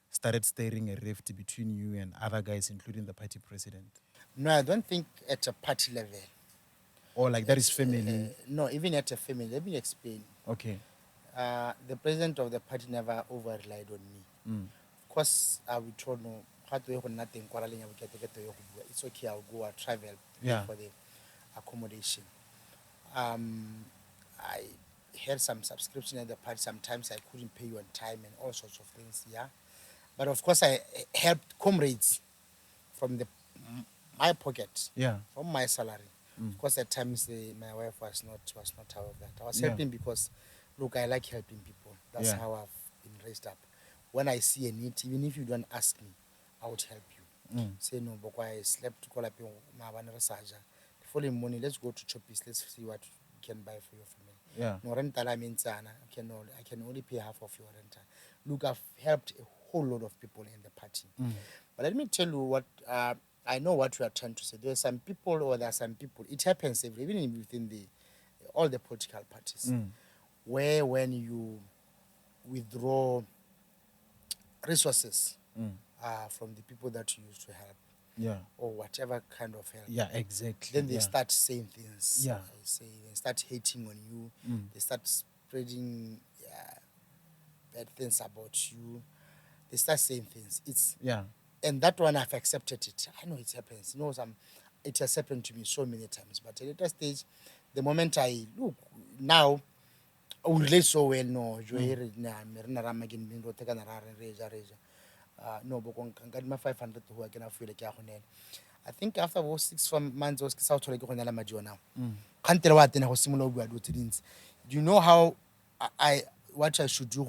started stirring a rift between you and other guys, including the party president. No, I don't think at a party level. Or like that is family. No, even at a family. Let me explain. Okay. The president of the party never over relied on me. Of course, I will told no. It's okay, I'll go, I'll travel, pay for the accommodation. I had some subscription at the party. Sometimes I couldn't pay you on time and all sorts of things, yeah. But of course, I helped comrades from my pocket, from my salary. Of course, at times my wife was not aware of that. I was helping because, look, I like helping people. That's how I've been raised up. When I see a need, even if you don't ask me, I would help you. Say no, Boko, I slept to call up my Saja. The following morning, let's go to Choppies. Let's see what we can buy for your family. No rental, I mean, I can only pay half of your rental. Look, I've helped a whole lot of people in the party. But let me tell you what I know what you are trying to say. There are some people, it happens even within all the political parties, where when you withdraw resources from the people that you used to help, or whatever kind of help, Exactly. then they start saying things. They start hating on you. They start spreading bad things about you. They start saying things. And that one I've accepted it. I know it happens. It has happened to me so many times. But at that stage, the moment I look now, I will relate so well. No, no, but my 500 who I can feel like I think after 6 months, I was South Korea now. Can't tell what then I was similar to things. Do you know how what I should do?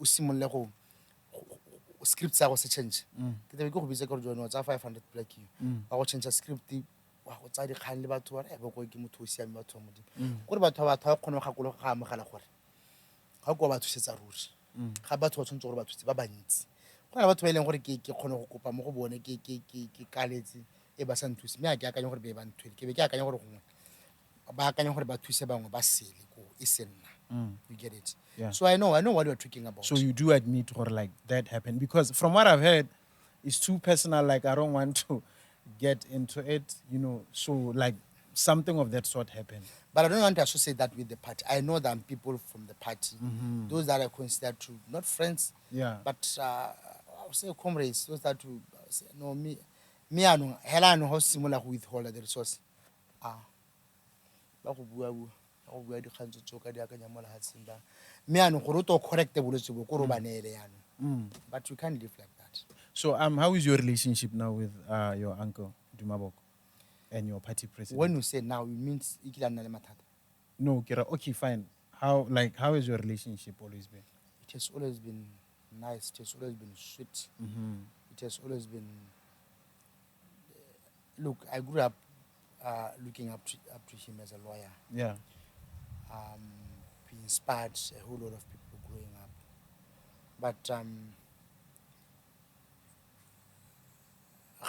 Similar scripts I was change. We go visit or 500 black you. I will change a script. Outside the kindly about whatever going to see about Tomodi. What about how Kono Hakolo Hamakalakwar? How go about to set a rules? How about what's about to Baba needs? What about when I get Kono Copa Mobone, Kalezi, Ebasan to me? I can't be able to give a can back and about to say about Basili, Isen. You get it? So I know what you're talking about. So you do admit or like that happened? Because from what I've heard, it's too personal. Like I don't want to get into it, so like something of that sort happened. But I don't want to associate that with the party. I know that people from the party, those that are considered to not friends, but I would say comrades, those that say, no, me I know hela no how similar withhold the resource. Me I know correct the but you can't live like that. So how is your relationship now with your uncle Duma Boko and your party president? When you say now, it means no, Kira. Okay, fine. How has your relationship always been? It has always been nice. It has always been sweet. It has always been. Look, I grew up looking up to him as a lawyer. He inspired a whole lot of people growing up. but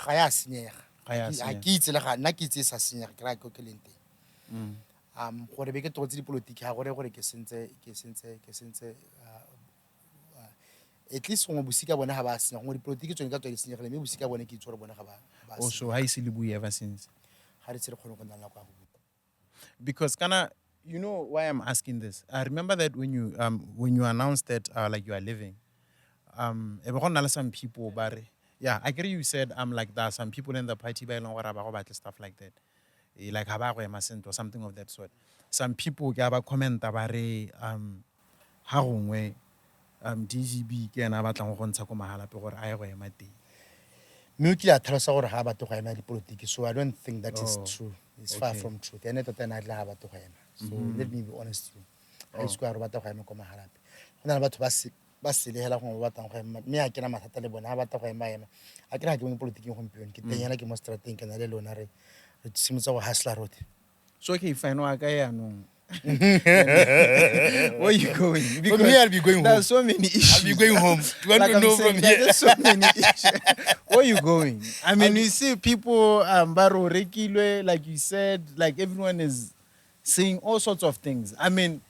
ga ya senyega Ga ya ga senyega. ke itse le ga nna ke itse e sa senyega ke ra go ke leng teng gore be ke totse dipolotiki ga gore ke sentse at least gongwe bosika bone ga ba senya gongwe dipolotiki tsone ka tswa di senyegile mme bosika bone ke itse gore bone ga ba Also, how is it ever since? ga re tse re kgone go nna kwa go Because kinda, you know why I'm asking this? I remember that when you announced that like you are leaving, e be go nna le some people bare. Yeah, I agree you said like there are some people in the party ba eleng gore ba go batla stuff like that. Like ha ba go ema sentle or something of that sort. Some people ke ba commenta bare ha gongwe DGB ke ena a batlang go ntsha ko Mahalpye gore a ye go ema teng. mme o kile a tlhalosa gore ga a batle go ema dipolotiki, so I don't think that is Oh, true. It's far okay. from truth. Ene tota ena a tla ga batle go ema, so let me be honest with you. Ga ise kwa re batla go ema ko Mahalpye, go na le batho ba selegela gongwe ba batlang go ema, mme a kena mathata le bone ga batla go ema a kere ga ke mo dipolotiking gompieno ke teng yana ke mo strateng ke na le lona re simotsa go hustler road. So okay, fine wa ka yaanong. Where are you going? From here, I'll be going there home. are so many issues. I'll be going home. You want Like to I'm know saying, from there are here? just so many issues. Where are you going? I mean, you see people, Baro Rekilwe, like you said, like everyone is saying all sorts of things. I mean,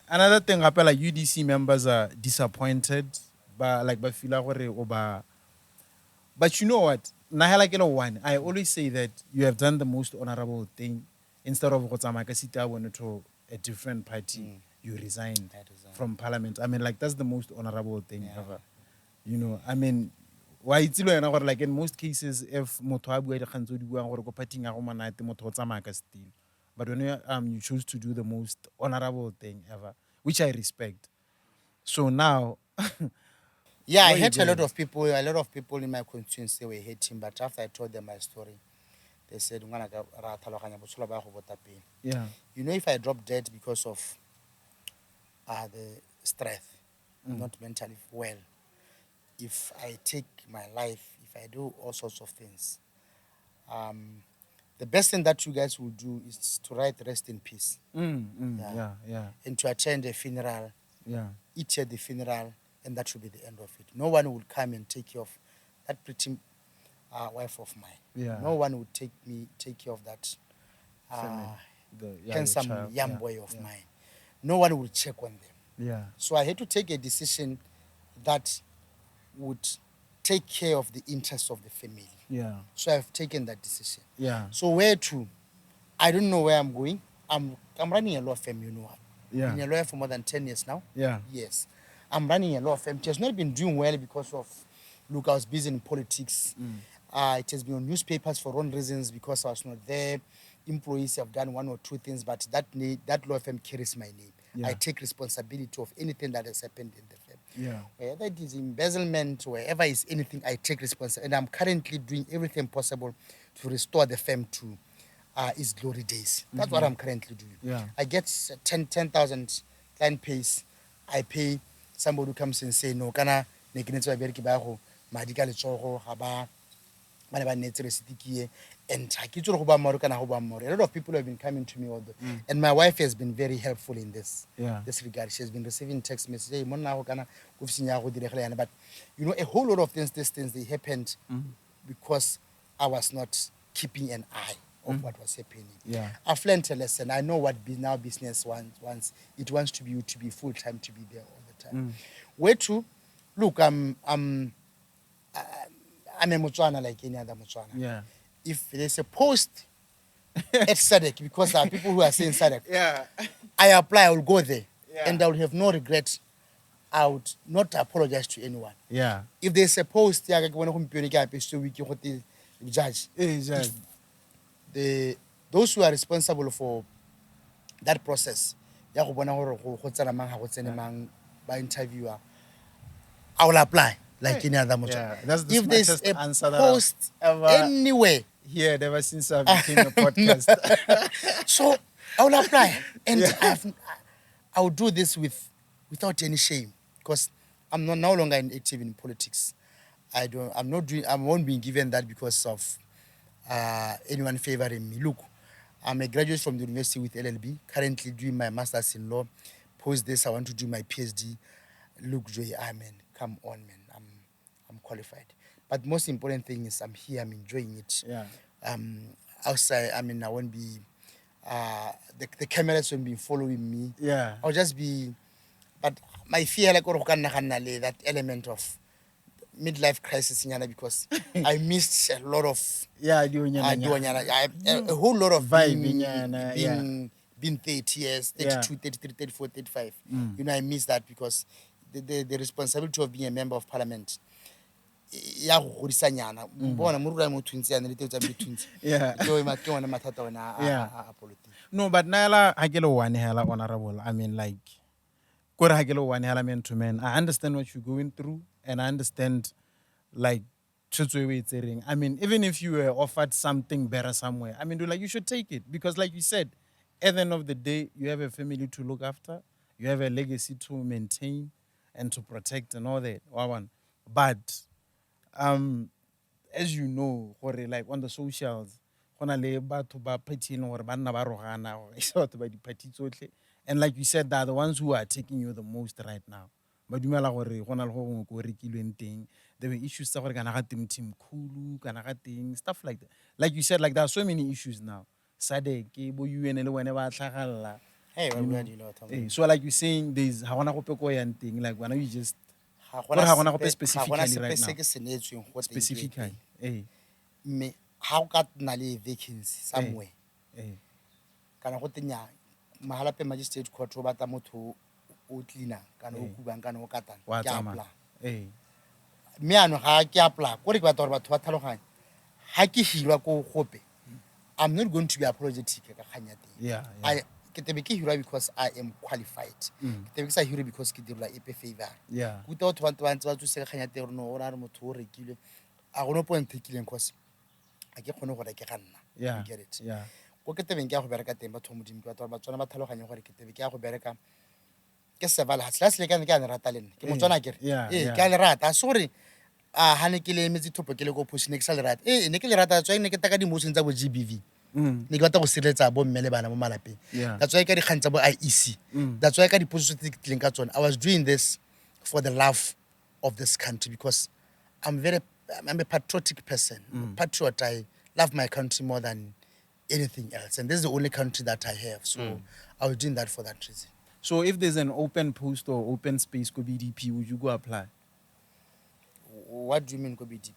another thing, I feel like UDC members are disappointed, but feel like but you know what? Nahela kelo one. I always say that you have done the most honorable thing. Instead of Gotsamakasita went to a different party, you resigned from parliament. I mean, like that's the most honorable thing ever. You know, I mean, why it's like in most cases, if Motoabu or party still. But when you choose to do the most honorable thing ever, which I respect. So now Yeah, I where you hate a lot going? of people. A lot of people in my constituency were hating, but after I told them my story, they said, Yeah. you know, if I drop dead because of the stress, not mentally well, if I take my life, if I do all sorts of things, the best thing that you guys will do is to write rest in peace Yeah. and to attend a funeral, Yeah. eat at the funeral, and that should be the end of it. No one will come and take care of that pretty wife of mine. Yeah. No one would take care of that Family. Your handsome child. young Yeah. boy of mine. No one will check on them. Yeah. So I had to take a decision that would take care of the interests of the family. Yeah. So I've taken that decision. Yeah. So where to? I don't know where I'm going. I'm running a law firm, you know. Yeah. Been a lawyer for more than 10 years now. Yeah. Yes. I'm running a law firm. It has not been doing well because of, look, I was busy in politics. It has been on newspapers for wrong reasons because I was not there. Employees have done one or two things, but that law firm carries my name. Yeah. I take responsibility of anything that has happened in the firm. Yeah. Wherever it is embezzlement, wherever is anything, I take responsibility. And I'm currently doing everything possible to restore the firm to its glory days. That's what I'm currently doing. Yeah. I get 10,000 client pays. I pay somebody who comes and say, no, kana nekinetso ba bereki ba go madi ka letsogo ga ba bana ba netse resiti and I kitso go ba maro kana go ba maro. A lot of people have been coming to me all the and my wife has been very helpful in this regard. She has been receiving text messages, hey, monna go kana go fisinya go diregela yana, but you know a whole lot of these things they happened because I was not keeping an eye of what was happening. Yeah. I've learned a lesson. I know what now business wants. It wants to be full time, to be there all the time. Where to? Look, I'm a Motswana like any other Motswana. Yeah. If there's a post at SADC, because there are people who are saying SADC, Yeah. I apply, I will go there. Yeah. And I will have no regret. I would not apologize to anyone. Yeah. If there's a post, judge. Those who are responsible for that process, interviewer, I will apply like any other motor. Yeah. That's the If there's smartest a answer that post I've ever anywhere, heard ever since I became a podcast. so I will apply, and I will do this without any shame because I'm no longer active in politics. I won't be given that because of anyone favoring me. Look, I'm a graduate from the university with LLB, currently doing my master's in law. Post this, I want to do my PhD. Look, Joy, amen. come on, man. I'm qualified. But most important thing is I'm here. I'm enjoying it. Yeah. Outside, I mean, I won't be. The cameras won't be following me. Yeah. I'll just be. But my fear, like, that element of midlife crisis, because I missed a lot of. Yeah, a whole lot of being 30 years, 32, 33, 34, 35. I miss that because the responsibility of being a member of parliament. Yeah. No, but Naila Hagelo one hella honorable. I mean, like, Kora Hagelo one hella man to man. I understand what you're going through, and I understand, like, I mean, even if you were offered something better somewhere, I mean, like, you should take it because, like you said, at the end of the day, you have a family to look after, you have a legacy to maintain and to protect and all that. But as you know, like on the socials, and like you said, they're the ones who are taking you the most right now. But there were issues stuff like that. Like you said, like there are so many issues now. Hey, so like you're saying, there's thing, like when you just specifically right now. Specifically, me how got nale vacancy somewhere. Kana go tenya Mahalpye Magistrate Court o batla motho o cleaner kana o kubang kana o katang ke apply me ano ga ke apply go re ke batla gore batho ba tlhaloganya ha ke hirwa ko gope I'm not going to be apologetic ka khanya teng I ke tebe ke hirwa because I am qualified ke tebe ke sa hirwa because ke direla epe favor go twa batho ba ntse ba tsuse ka khanya teng no o ra re motho o rekile a go no point tekileng cause a ke khone gore ke ganna you get it go ke tebeng ke a go bereka teng batho modimo ke batho ba tsona ba tlhaloganya gore ke tebe ke a go bereka ke sevala hatla se le kana ke a ne rata lenne ke motswana ke ke a le rata sorry ha ne ke le metsi thopo ke le go push ne ke sa le rata ne ke le rata tswa ne ke taka di motion tsa bo GBV ne ke batla go sireletsa bo mmele bana mo malapeng that's why ka di khantsa bo IEC that's why ka di position tse ke tleng ka tsona I was doing this for the love of this country because I'm a patriotic person patriot. I love my country more than anything else, and this is the only country that I have, so I was doing that for that reason. So if there's an open post or open space for BDP, would you go apply? What do you mean BDP?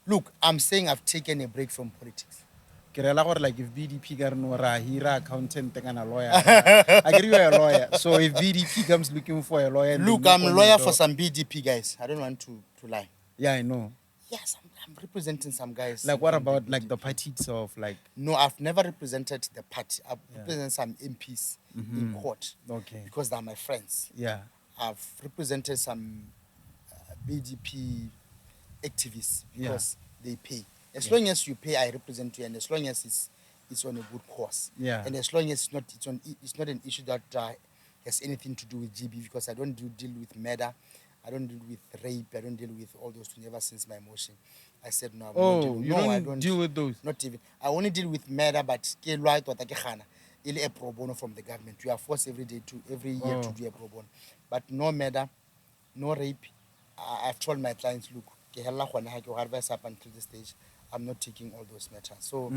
Look, I'm saying I've taken a break from politics. Like if BDP hira accountant and a lawyer, I agree you're a lawyer. So if BDP comes looking for a lawyer, look, I'm a lawyer for some BDP guys. I don't want to lie. Yeah, I know. Yes, I'm representing some guys. Like what about like the party itself? Like no, I've never represented the party. I've represented some MPs in court. Okay. Because they're my friends. Yeah. I've represented some BDP activists because they pay. As long as you pay, I represent you, and as long as it's on a good cause. Yeah. And as long as it's not an issue that has anything to do with GB, because I don't deal with murder. I don't deal with rape. I don't deal with all those things ever since my motion. I said no. I don't deal with those. Not even. I only deal with murder, but a pro bono from the government. You are forced every year to do a pro bono, but no murder, no rape. I've told my clients, look, up until this stage, I'm not taking all those matters. So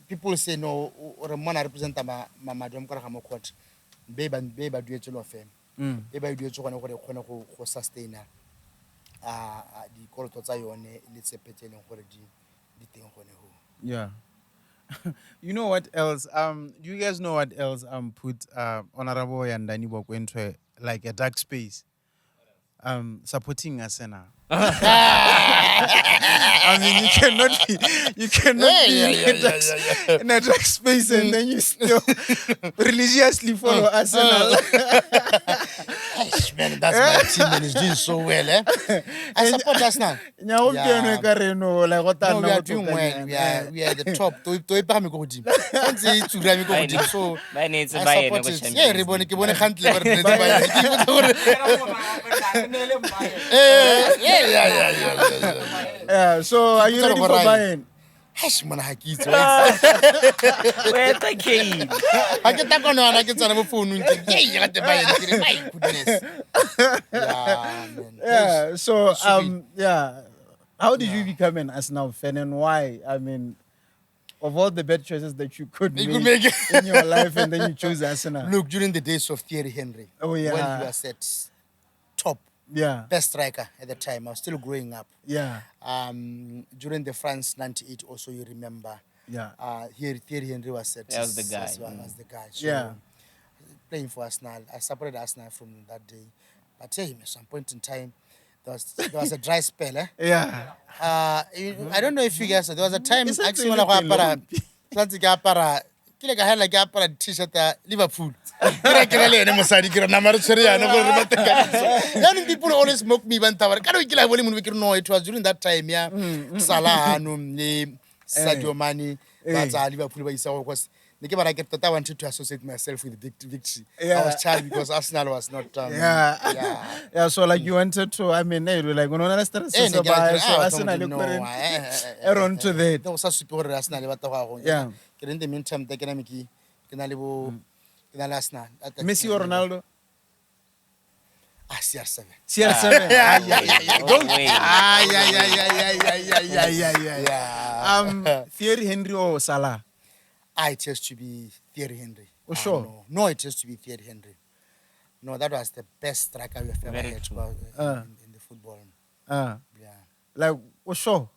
people say no, or a man represent my madam court. Baby do it of him. Baby do it to sustain the court let's say the thing. Yeah. You know what else? Do you guys know what else put Honorable Yandani Boko into like a dark space? Supporting Asena. I mean, you cannot be in a dark space and then you still religiously follow Arsenal. Man, that's my team and it's doing so well, eh? I support Arsenal. No, we are doing well. We are the top. So I need I to buy support it. it. Yeah, everybody can Yeah, so are you ready for buying? Hash man ha kitso. Where's the key? I get that on I get on the phone. Yeah, you got the buy it. My goodness. Yeah, man. Yeah. So it should yeah. How did you become an Arsenal fan and why? I mean, of all the bad choices that you could You make, could make in your life, and then you choose Arsenal. Look, during the days of Thierry Henry, Oh, yeah. when he was at top, Yeah. best striker at the time, I was still growing up. Yeah. During the France '98, also you remember, Yeah. Thierry Henry was at That was the guy. was the guy. So, Yeah. playing for Arsenal, I supported Arsenal from that day. But at some point in time, there was a dry spell. Yeah. I don't know if you guys. There was a time It's actually actually when I been para t-shirt ya Liverpool. People always mock me when no, it was during that time, yeah. Salah, Sadio Mane, but Liverpool was. I wanted to associate myself with victory. Yeah. I was charged because Arsenal was not. Yeah. So like you wanted to. I mean, like when I started so Arsenal around to that. There was a super Arsenal. Yeah. In the meantime, they can make Arsenal. Messi or Ronaldo? CR7. CR7. Yeah. Thierry Henry or Salah? It has to be Thierry Henry. Oh, sure. No, it has to be Thierry Henry. No, that was the best striker we've ever Very had true. in the football. Yeah. Yeah. Like, sure.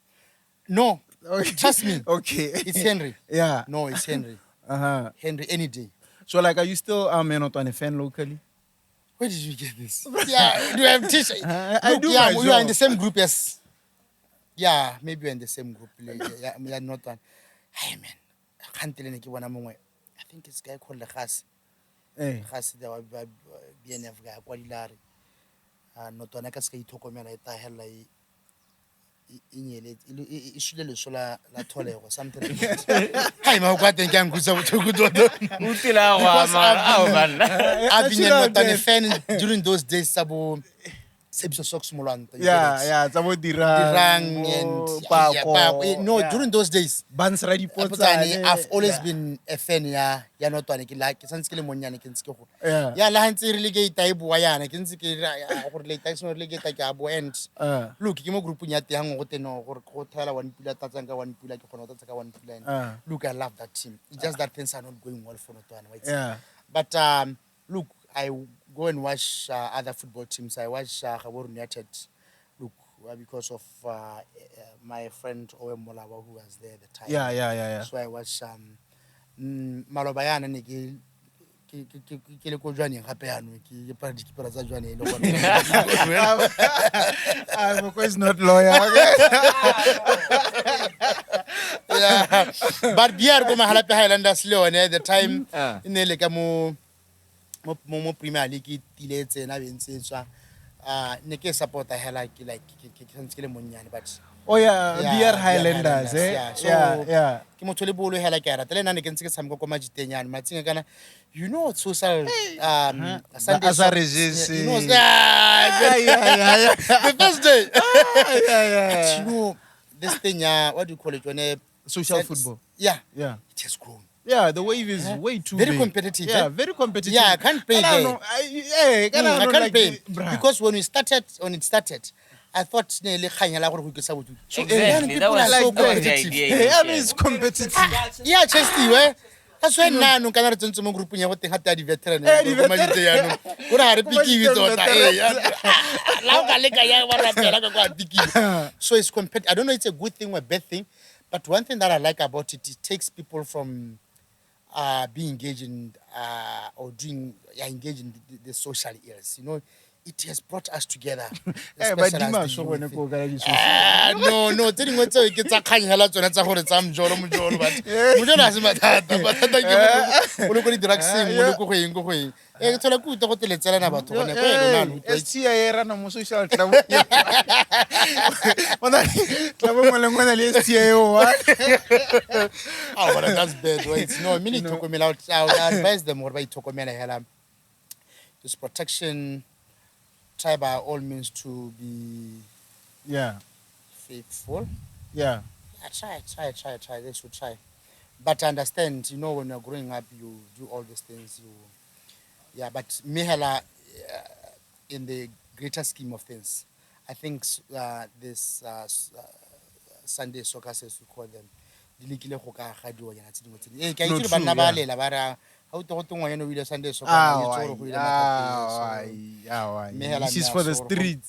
No, Okay. trust me. Okay. It's Henry. Yeah. No, it's Henry. Henry any day. So like, are you still not a fan locally? Where did you get this? Yeah, do you have t-shirt? I do Yeah, my we are in job. the same group, yes. Yeah, maybe we're in the same group. Yeah, we are not one. Hey, man. I can't tell anyone I'm away. I think it's a guy called Kgosi. Hey. Kgosi, the BNF guy, Qualilari. Not one I can say to come and I hell like issue sola la tole or something. Hi, my God, thank you. I've been not a fan during those days. Sabo socks mulan. Yeah. It's about Dirang and no, during those days. Bands ready I've always been a fan. Yeah, not one like since Kilimonian can skill. Yeah, Lance relegate Taibu Ayana can see relegate Taibu and look, you group in Yatiang Oteno or Hotel one pillar Tatanga one pillar one pillar. Look, I love that team. It's just that things are not going well for Notuan. Yeah. But look, I go and watch other football teams. I watch Khabur United. Look, because of my friend Owe Molawa who was there at the time. Yeah. So I watch Malobayan and I'm of course not lawyer. Yeah, but Biar go Mahalpye Highlanders Leon at the time in the Lekamo Premier League Tilets and I've Neke support I like but Oh yeah, BR Highlanders, eh? Yeah, so Yeah. Kimotoli Bolo Helakara, Telena can see some Gomajitania and Matingana. You know, social As a resist. you know, Yeah. the first day. Yeah. But you know, this thing, what do you call it? When Social football. Yeah, Yeah. it has grown. Yeah, the wave is way too Very big. competitive. Yeah, very competitive. Yeah, I can't pay. I can't pay because when it started, I thought Exactly, that was so the competitive. idea. Hey, I mean, it's competitive. Yeah, Chesty, where? That's why now no can return to my group in your the veteran. So it's competitive. I don't know it's a good thing or a bad thing, but one thing that I like about it, it takes people from being engaged in or engaged in the social ills. You know, it has brought us together. But Duma so when go garage. No, telling what so gets a kind of lot on some Jolo, but Mujolo has but look at the vaccine, go away. It's all a good hotel about STI run on social club. Oh, but that's bad. It's no, mini Tokomel out. I advise them what by Tokomela. This protection. Try by all means to be Yeah. faithful. Yeah. Try. They should try. But understand, when you're growing up, you do all these things. Yeah. But Mihela, in the greater scheme of things, I think this Sunday soccer says we call them. Di lekile go ka gadiwa yana tse dingwe tse di. Ke a itse ba nna ba lela ba ra ha o togotongwa yana o ile Sunday soccer na o itse gore go ile mathapeng. This is for the streets.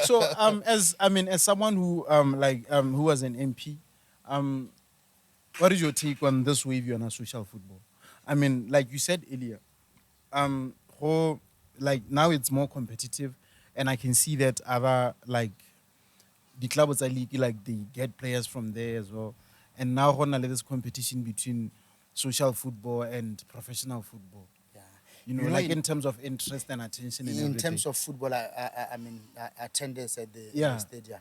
So as someone who who was an MP, what is your take on this wave on social football? I mean, like you said earlier, now it's more competitive, and I can see that other the clubs are league, like they get players from there as well, and now this competition between social football and professional football. Yeah, in terms of interest and attention. And in terms of football, I mean, attendance at the stadium.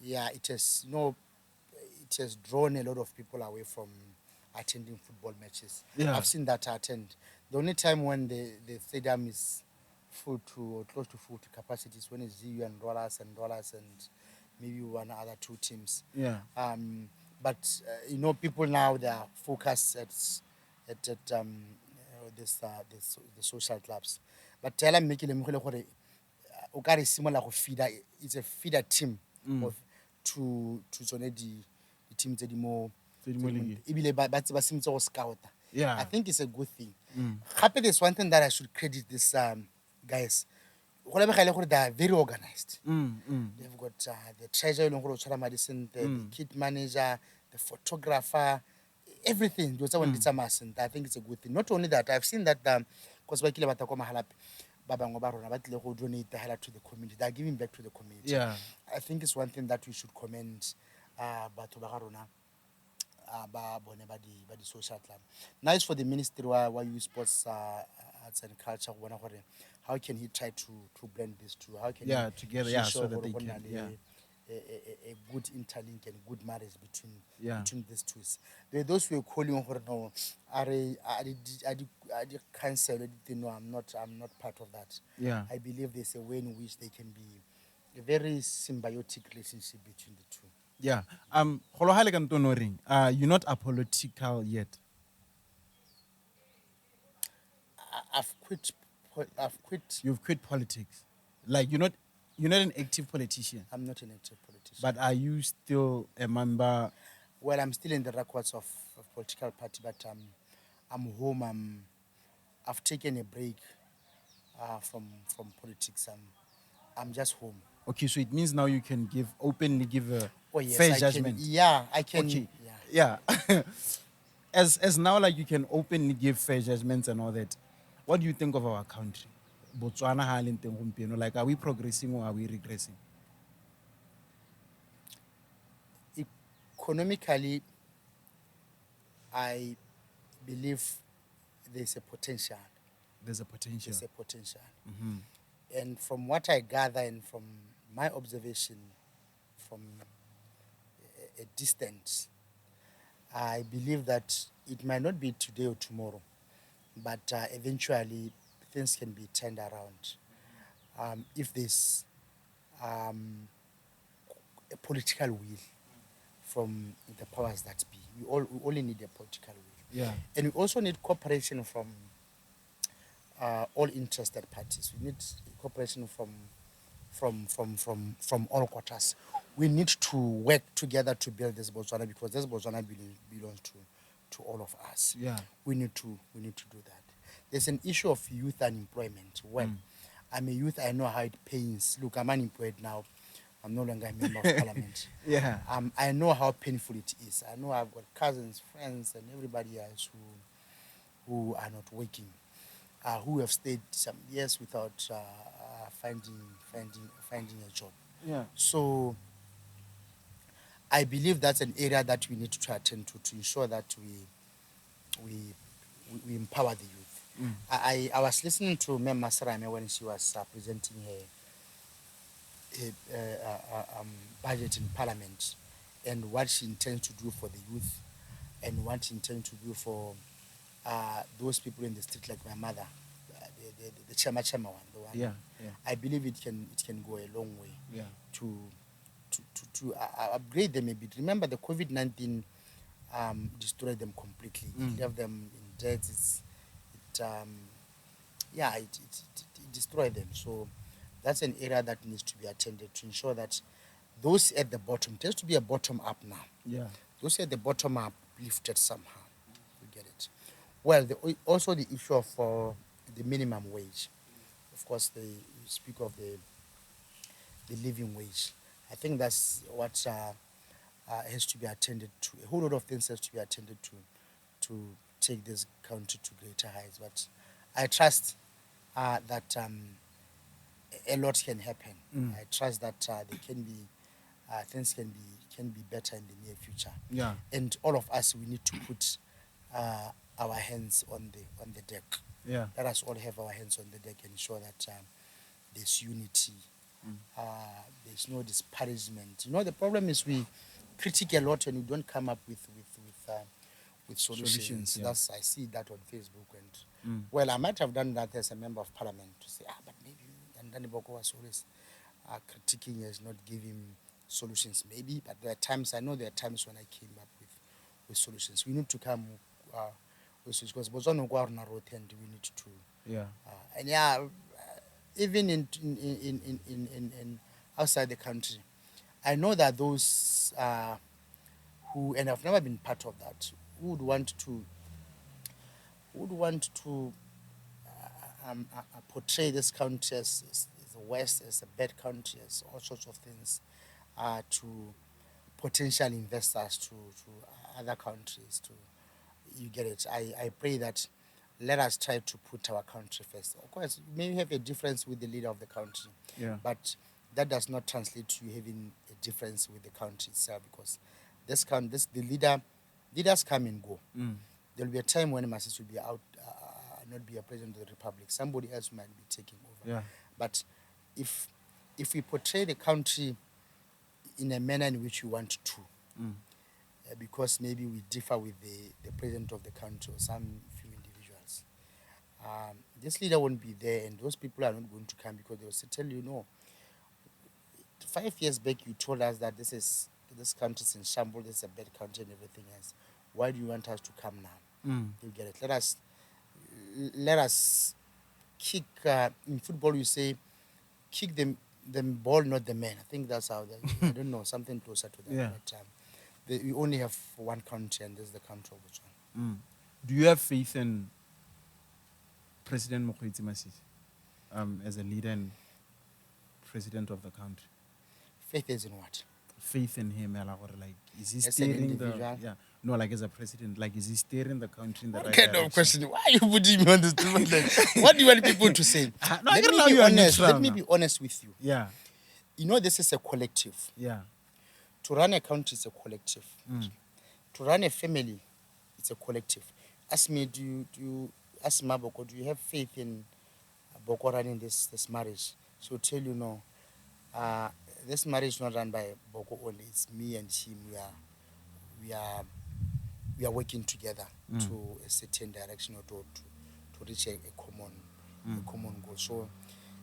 Yeah, it has it has drawn a lot of people away from attending football matches. Yeah. I've seen that attend. The only time when the stadium is full to or close to full to capacity is when it's ZU and Dollars and maybe one other two teams. Yeah. But people now, they are focused at the social clubs. But tell them making them it's a feeder team to the teams that more. Yeah. I think it's a good thing. Happy, there's one thing that I should credit this guys. They are very organized. They've got the treasurer, the kit manager, the photographer, everything. I think it's a good thing. Not only that, I've seen that because Mahalpye donate to the community. They're giving back to the community. Yeah. I think it's one thing that we should commend the social club. Nice for the ministry why you sports arts and culture. How can he try to blend these two? How can he together so that they can a good interlink and good marriage between these two. Those who are calling no, I cancel it. No, I'm not part of that. Yeah. I believe there's a way in which they can be a very symbiotic relationship between the two. Yeah. You're not apolitical yet. I've quit. You've quit politics. Like you're not an active politician. I'm not an active politician. But are you still a member? Well, I'm still in the records of political party, but I'm home. I've taken a break from politics. I'm just home. Okay, so it means now you can openly give a fair judgment. I can. Okay. Yeah. As now, like you can openly give fair judgments and all that. What do you think of our country? Botswana, like, are we progressing or are we regressing? Economically, I believe there's a potential. There's a potential. Mm-hmm. And from what I gather and from my observation from a distance, I believe that it might not be today or tomorrow, but eventually things can be turned around if there's a political will from the powers that be. We only need a political will. Yeah. And we also need cooperation from all interested parties. We need cooperation from all quarters. We need to work together to build this Botswana because this Botswana belongs to all of us. Yeah. We need to do that. There's an issue of youth unemployment. Well, I'm a youth, I know how it pains. Look, I'm unemployed now. I'm no longer a member of parliament. Yeah. I know how painful it is. I know I've got cousins, friends, and everybody else who are not working, who have stayed some years without finding a job. Yeah. So I believe that's an area that we need to attend to ensure that we empower the youth. I was listening to Mem Masarame when she was presenting her budget in Parliament and what she intends to do for the youth and what she intends to do for those people in the street like my mother, the Chama one, the one. Yeah. I believe it can go a long way to upgrade them a bit. Remember, the COVID-19 destroyed them completely. It left them in debt. It destroyed them. So that's an area that needs to be attended to ensure that those at the bottom, it has to be a bottom up now. Yeah. Those at the bottom are lifted somehow. You get it. Well, also the issue of the minimum wage. Of course, we speak of the living wage. I think that's what has to be attended to. A whole lot of things has to be attended to take this country to greater heights. But I trust that a lot can happen. I trust that they can be things can be better in the near future. Yeah. And all of us, we need to put our hands on the deck. Yeah. Let us all have our hands on the deck and ensure that there's unity. There's no disparagement. You know, the problem is we critique a lot and we don't come up with solutions. Yeah. I see that on Facebook. And well, I might have done that as a member of parliament to say, but maybe Yandani Boko was always critiquing us, not giving solutions. Maybe, but there are times, I know there are times when I came up with solutions. We need to come with solutions because Bozono Guarna wrote and we need to. Yeah. And yeah, even in outside the country, I know that those who, and I've never been part of that, who would want to portray this country as the West, as a bad country, as all sorts of things, to potential investors, to other countries. You get it. I pray that let us try to put our country first. Of course, you may have a difference with the leader of the country, but that does not translate to you having a difference with the country itself, because leaders come and go. There will be a time when Masisi will be out, not be a president of the republic. Somebody else might be taking over. Yeah. But if we portray the country in a manner in which we want to, because maybe we differ with the president of the country or some few individuals, this leader won't be there, and those people are not going to come because they will say, tell you, no, 5 years back you told us that this country's in shambles, this is a bad country and everything else. Why do you want us to come now? You get it. Let us kick. In football, you say, kick the ball, not the man. I think that's how. I don't know, something closer to that. Yeah. But we only have one country, and this is the country of Botswana. Do you have faith in President Mokgweetsi Masisi as a leader and president of the country? Faith is in what? Faith in him, like, is he As an steering individual? like as a president, like, is he steering the country in the What right kind direction? of question? Why are you putting me on this table? What do you want people to say? No, I Let can me allow be you are honest. neutral Let me now. be honest with you. Yeah, You know, this is a collective. yeah. To run a country is a collective. To run a family, it's a collective. Ask me, ask Maboko, do you have faith in Boko running this marriage? She'll tell you no. This marriage is not run by Boko only. It's me and him. We are working together to a certain direction or to reach a common goal. So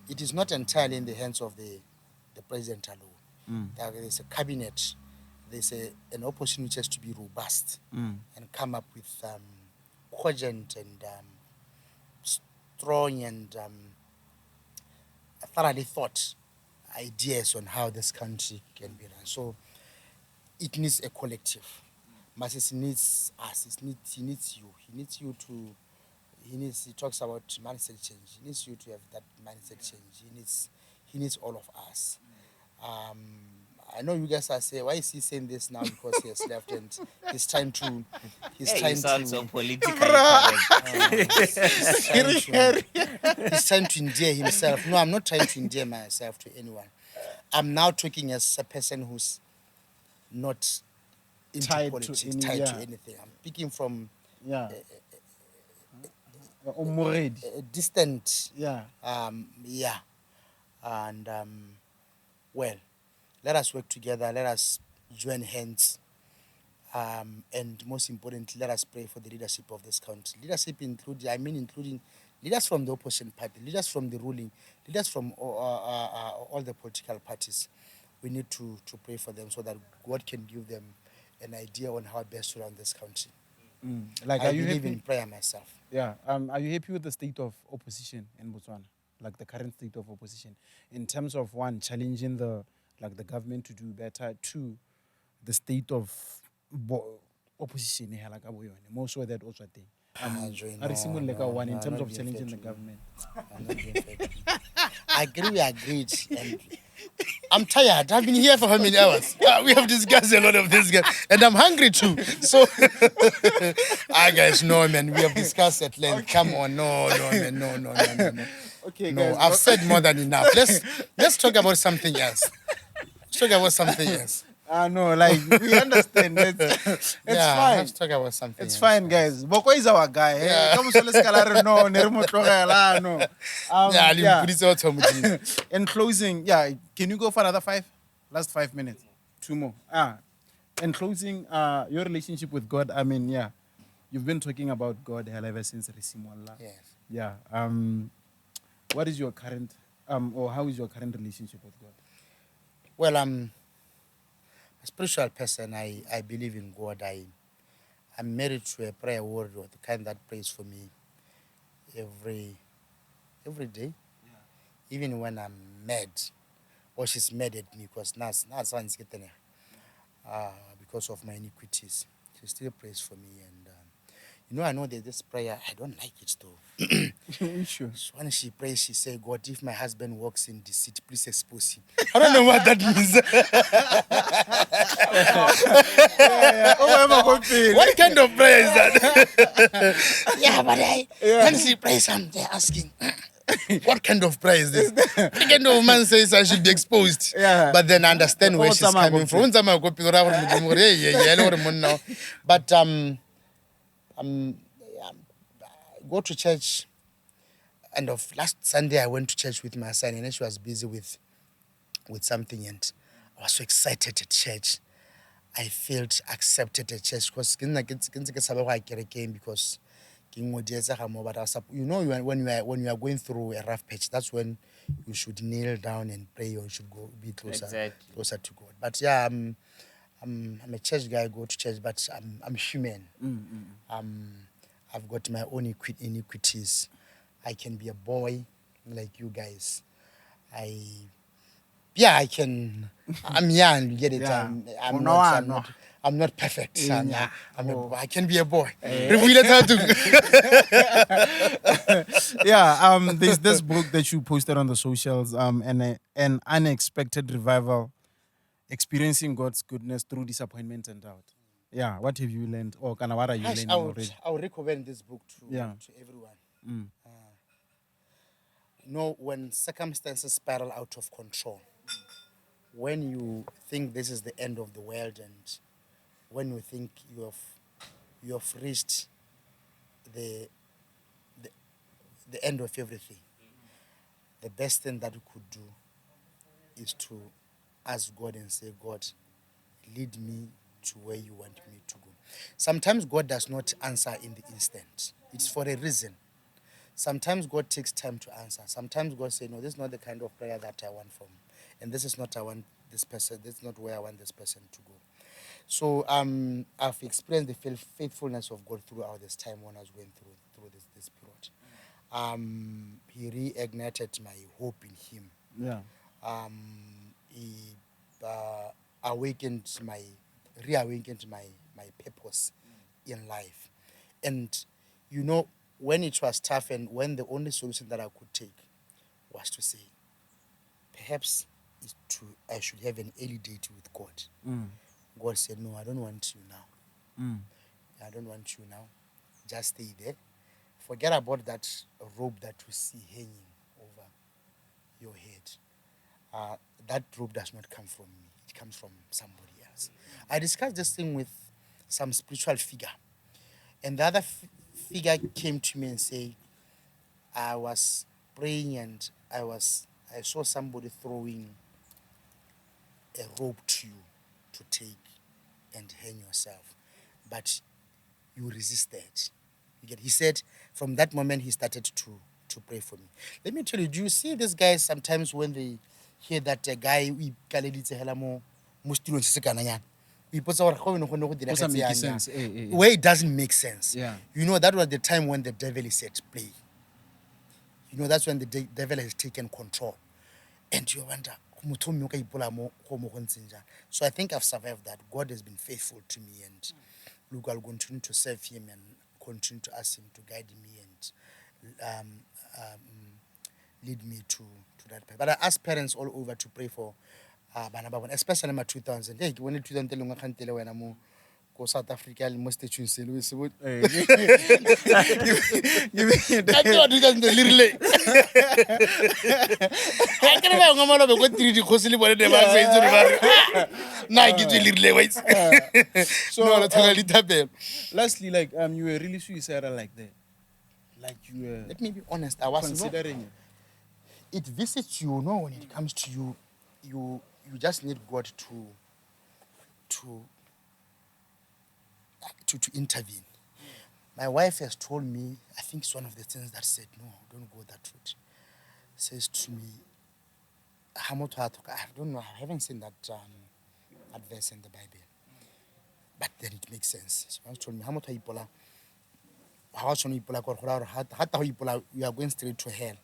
it is not entirely in the hands of the president alone. There's a cabinet. There's an opposition which has to be robust and come up with cogent and strong and thoroughly thought ideas on how this country can be run. So it needs a collective. Masisi needs us. He needs you. He talks about mindset change. He needs you to have that mindset change. He needs all of us. I know you guys are saying, why is he saying this now? Because he has left and he's trying to. You sound so politically He's trying to endear himself. No, I'm not trying to endear myself to anyone. I'm now talking as a person who's not into Tied to politics, any- tied to yeah. anything. I'm speaking from Yeah. a distant. Yeah. And well, let us work together. Let us join hands. And most importantly, let us pray for the leadership of this country. Leadership including leaders from the opposition party, leaders from the ruling, leaders from all the political parties. we need to pray for them so that God can give them an idea on how best to run this country. Like, I are you believe happy? in prayer myself. Yeah. Are you happy with the state of opposition in Botswana? Like the current state of opposition, in terms of one, challenging the government to do better. Two, the state of opposition. Like more so that also thing. One in terms of challenging the government. I'm not being fair to you. I agree, we agreed. And I'm tired. I've been here for how many hours? We have discussed a lot of this, guys. And I'm hungry too. So, guys, no, man. We have discussed at length. Okay. Come on. No, man. No. Okay, no, guys. I've said more than enough. Let's talk about something else. No, like, we understand. It's fine. Let's talk about something It's else. fine, guys. Boko is our guy. Yeah. In closing, can you go for another 5? Last 5 minutes. 2 more. In closing, your relationship with God, I mean, you've been talking about God ever since Risimwalla. Yes. Yeah. What is your current, or how is your current relationship with God? Well, I'm a spiritual person. I believe in God. I'm married to a prayer warrior, the kind that prays for me every day. Yeah. Even when I'm mad, or she's mad at me because because of my iniquities. She still prays for me. And I know that this prayer, I don't like it though. Sure. So when she prays, she says, God, if my husband walks in deceit, please expose him. I don't know what that means. What kind of prayer is that? When she prays, I'm there asking, what kind of prayer is this? What kind of man says I should be exposed? Yeah. But then I understand where she's coming from. But I go to church. And last Sunday, I went to church with my son, and she was busy with something, and I was so excited at church. I felt accepted at church because because when you are going through a rough patch, that's when you should kneel down and pray, or you should go be closer to God. But I'm a church guy. I go to church, but I'm human. I've got my own iniquities. I can be a boy like you guys. I can. I'm young. You get it. Yeah. I'm not perfect. Yeah. I can be a boy. There's this book that you posted on the socials, an unexpected revival, experiencing God's goodness through disappointment and doubt. Yeah, what have you learned? Or what are you learning already? I would recommend this book to everyone. When circumstances spiral out of control, when you think this is the end of the world, and when you think you have reached the end of everything, the best thing that you could do is to ask God and say, God, lead me to where you want me to go. Sometimes God does not answer in the instant. It's for a reason. Sometimes God takes time to answer. Sometimes God says, no, this is not the kind of prayer that I want from. And this is not this is not where I want this person to go. So I've experienced the faithfulness of God throughout this time when I was going through this period. He reignited my hope in him. Yeah. He reawakened my purpose in life. And when it was tough, and when the only solution that I could take was to say, perhaps I should have an early date with God. God said, no, I don't want you now. I don't want you now. Just stay there. Forget about that rope that you see hanging over your head. That rope does not come from me. It comes from somebody else. I discussed this thing with some spiritual figure. And the other figure came to me and said, I was praying, and I saw somebody throwing a rope to you to take and hang yourself. But you resisted. He said, from that moment, he started to pray for me. Let me tell you, do you see these guys sometimes when they hear that a guy we kaleditse hela mo stulong se kana nyana we put our go no go dira Doesn't make ka sense. where it doesn't make sense. Yeah. You know, that was the time when the devil is at play. You know, that's when the devil has taken control. And you wonder, so I think I've survived that. God has been faithful to me, and look, I'll continue to serve him and continue to ask him to guide me and lead me to that path. But I ask parents all over to pray for Banaba, especially in my 2000. Hey, when 2000 I can't tell when I'm go South Africa, most station say Louis would. Give me literally. I can't remember how much what did you Kgosi what they say. Now get you literally wait. So no, that's a little bit. Lastly, like you were really suicidal like that. Like you were. Let me be honest. I was considering it visits you, when it comes to you, you just need God to intervene. My wife has told me, I think it's one of the things that said, no, don't go that route. Says to me, I don't know, I haven't seen that adverse in the Bible. But then it makes sense. She once told me, you are going straight to hell.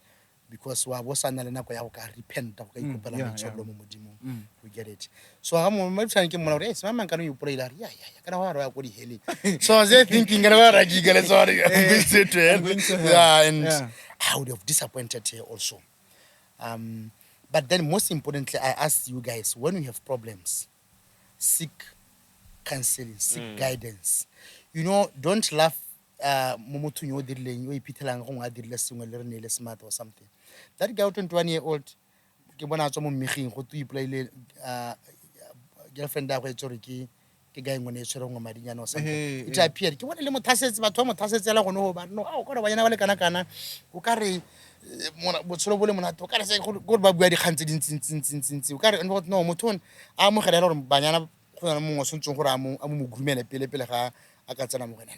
Because we repent. We get it. So I'm trying to get you pray that. Yeah. So I was there thinking, yeah, and I would have disappointed her also. But then most importantly, I asked you guys, when you have problems, seek counseling, seek guidance. You know, don't laugh. Smart or something. That guy, 21-year-old, girlfriend that guy when or something. It appeared. No, and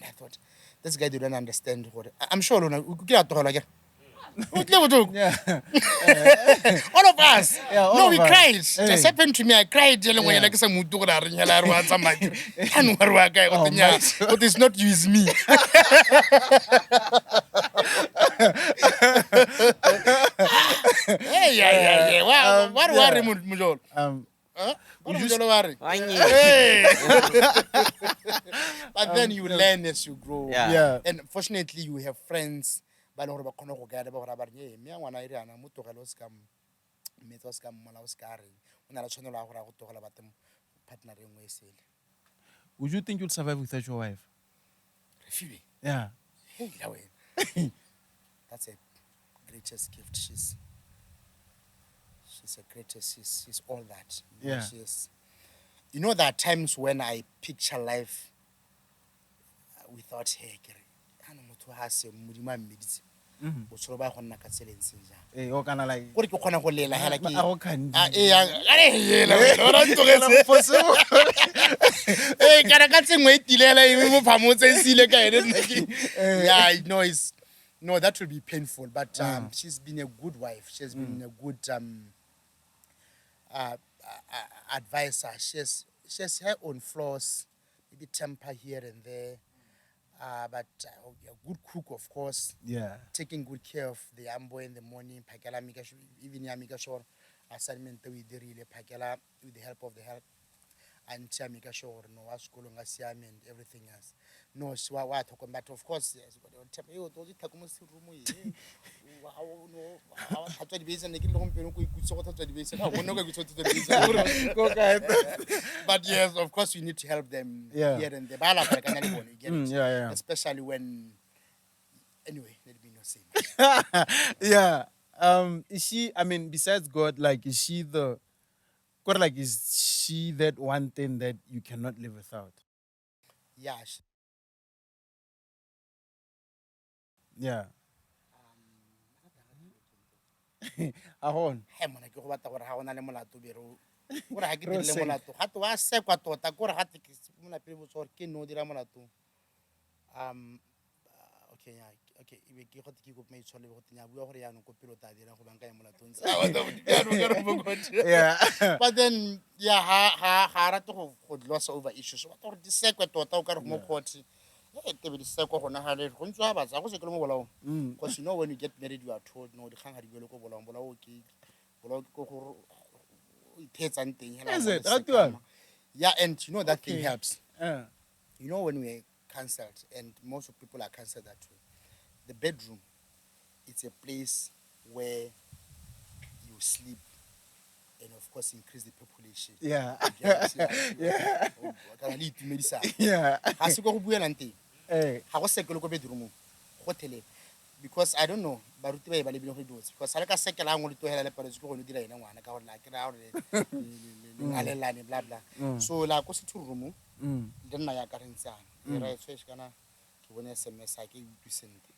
I thought, this guy didn't understand. I'm sure yeah. all of us. Yeah, all no, of we us. cried. Hey. It just happened to me. I cried. Yeah. But it's not you, it's me. Yeah. Wow. What worry, Mujol? But then you learn as you grow. Yeah. And fortunately, you have friends. But would you think you'll survive without your wife? Yeah. That's a greatest gift. She's a greatest. She's all that. Yeah. You know, there are times when I picture life without her. Hey, what kind of like? Yeah, no, that will be painful. But she's been a good wife. She's been a good advisor. She has her own flaws, maybe temper here and there. But a good cook, of course. Yeah. Taking good care of the ambo in the morning. Even Yamika assignment we did really Pakela with the help of the help. And Chamika Shore, no, school and everything else. No, she was talking, but of course, yes, but you told it Takumus room. I tried to be in the home, could sort of the But yes, of course, we need to help them here and the bala, yeah. Especially when, anyway, let me not say. Yeah. Is she, I mean, besides God, like, is she that one thing that you cannot live without? Yeah. Yeah. Ahon. Hey, man, I go what I want to be. What I get the lemolato. Hat was sequato, Takora Hatik, Muna people or Kino di Ramolato. Okay, yeah. Okay, we ke go ke go mai tshole go tnya bua gore ya no ko pelo ta dira go banka ya molatong. Yeah. But then yeah, ha ra to go gloss over issues. What or the secret tota o ka re mo court. Yeah, te be di sekwa gona ha le go ntwa ba tsa go se ke le mo bolao. Because you know when you get married you are told no di khang ha di bele go bolao bolao ke bolao ko go itetsang teng hela. Is it? That one? Yeah, and you know that thing Okay. helps. You know when we're cancelled, and most of people are cancelled that way. The bedroom, it's a place where you sleep and of course increase the population. Yeah. Yes, Yeah. Yeah. Ha se go buela nteng. Hey. Ha go sekelo go bedroom. Go tele. Because I don't know, baruti ba e ba le bile go dutse. Because ha le ka sekela ngo le tohela le parents go go dira ena ngwana ka gore la ke ra gore ngalelane bla bla. So la go se two room. Le nna ya ka rentsana. E ra tshwetsa kana ke bone SMS ha ke utlwisente.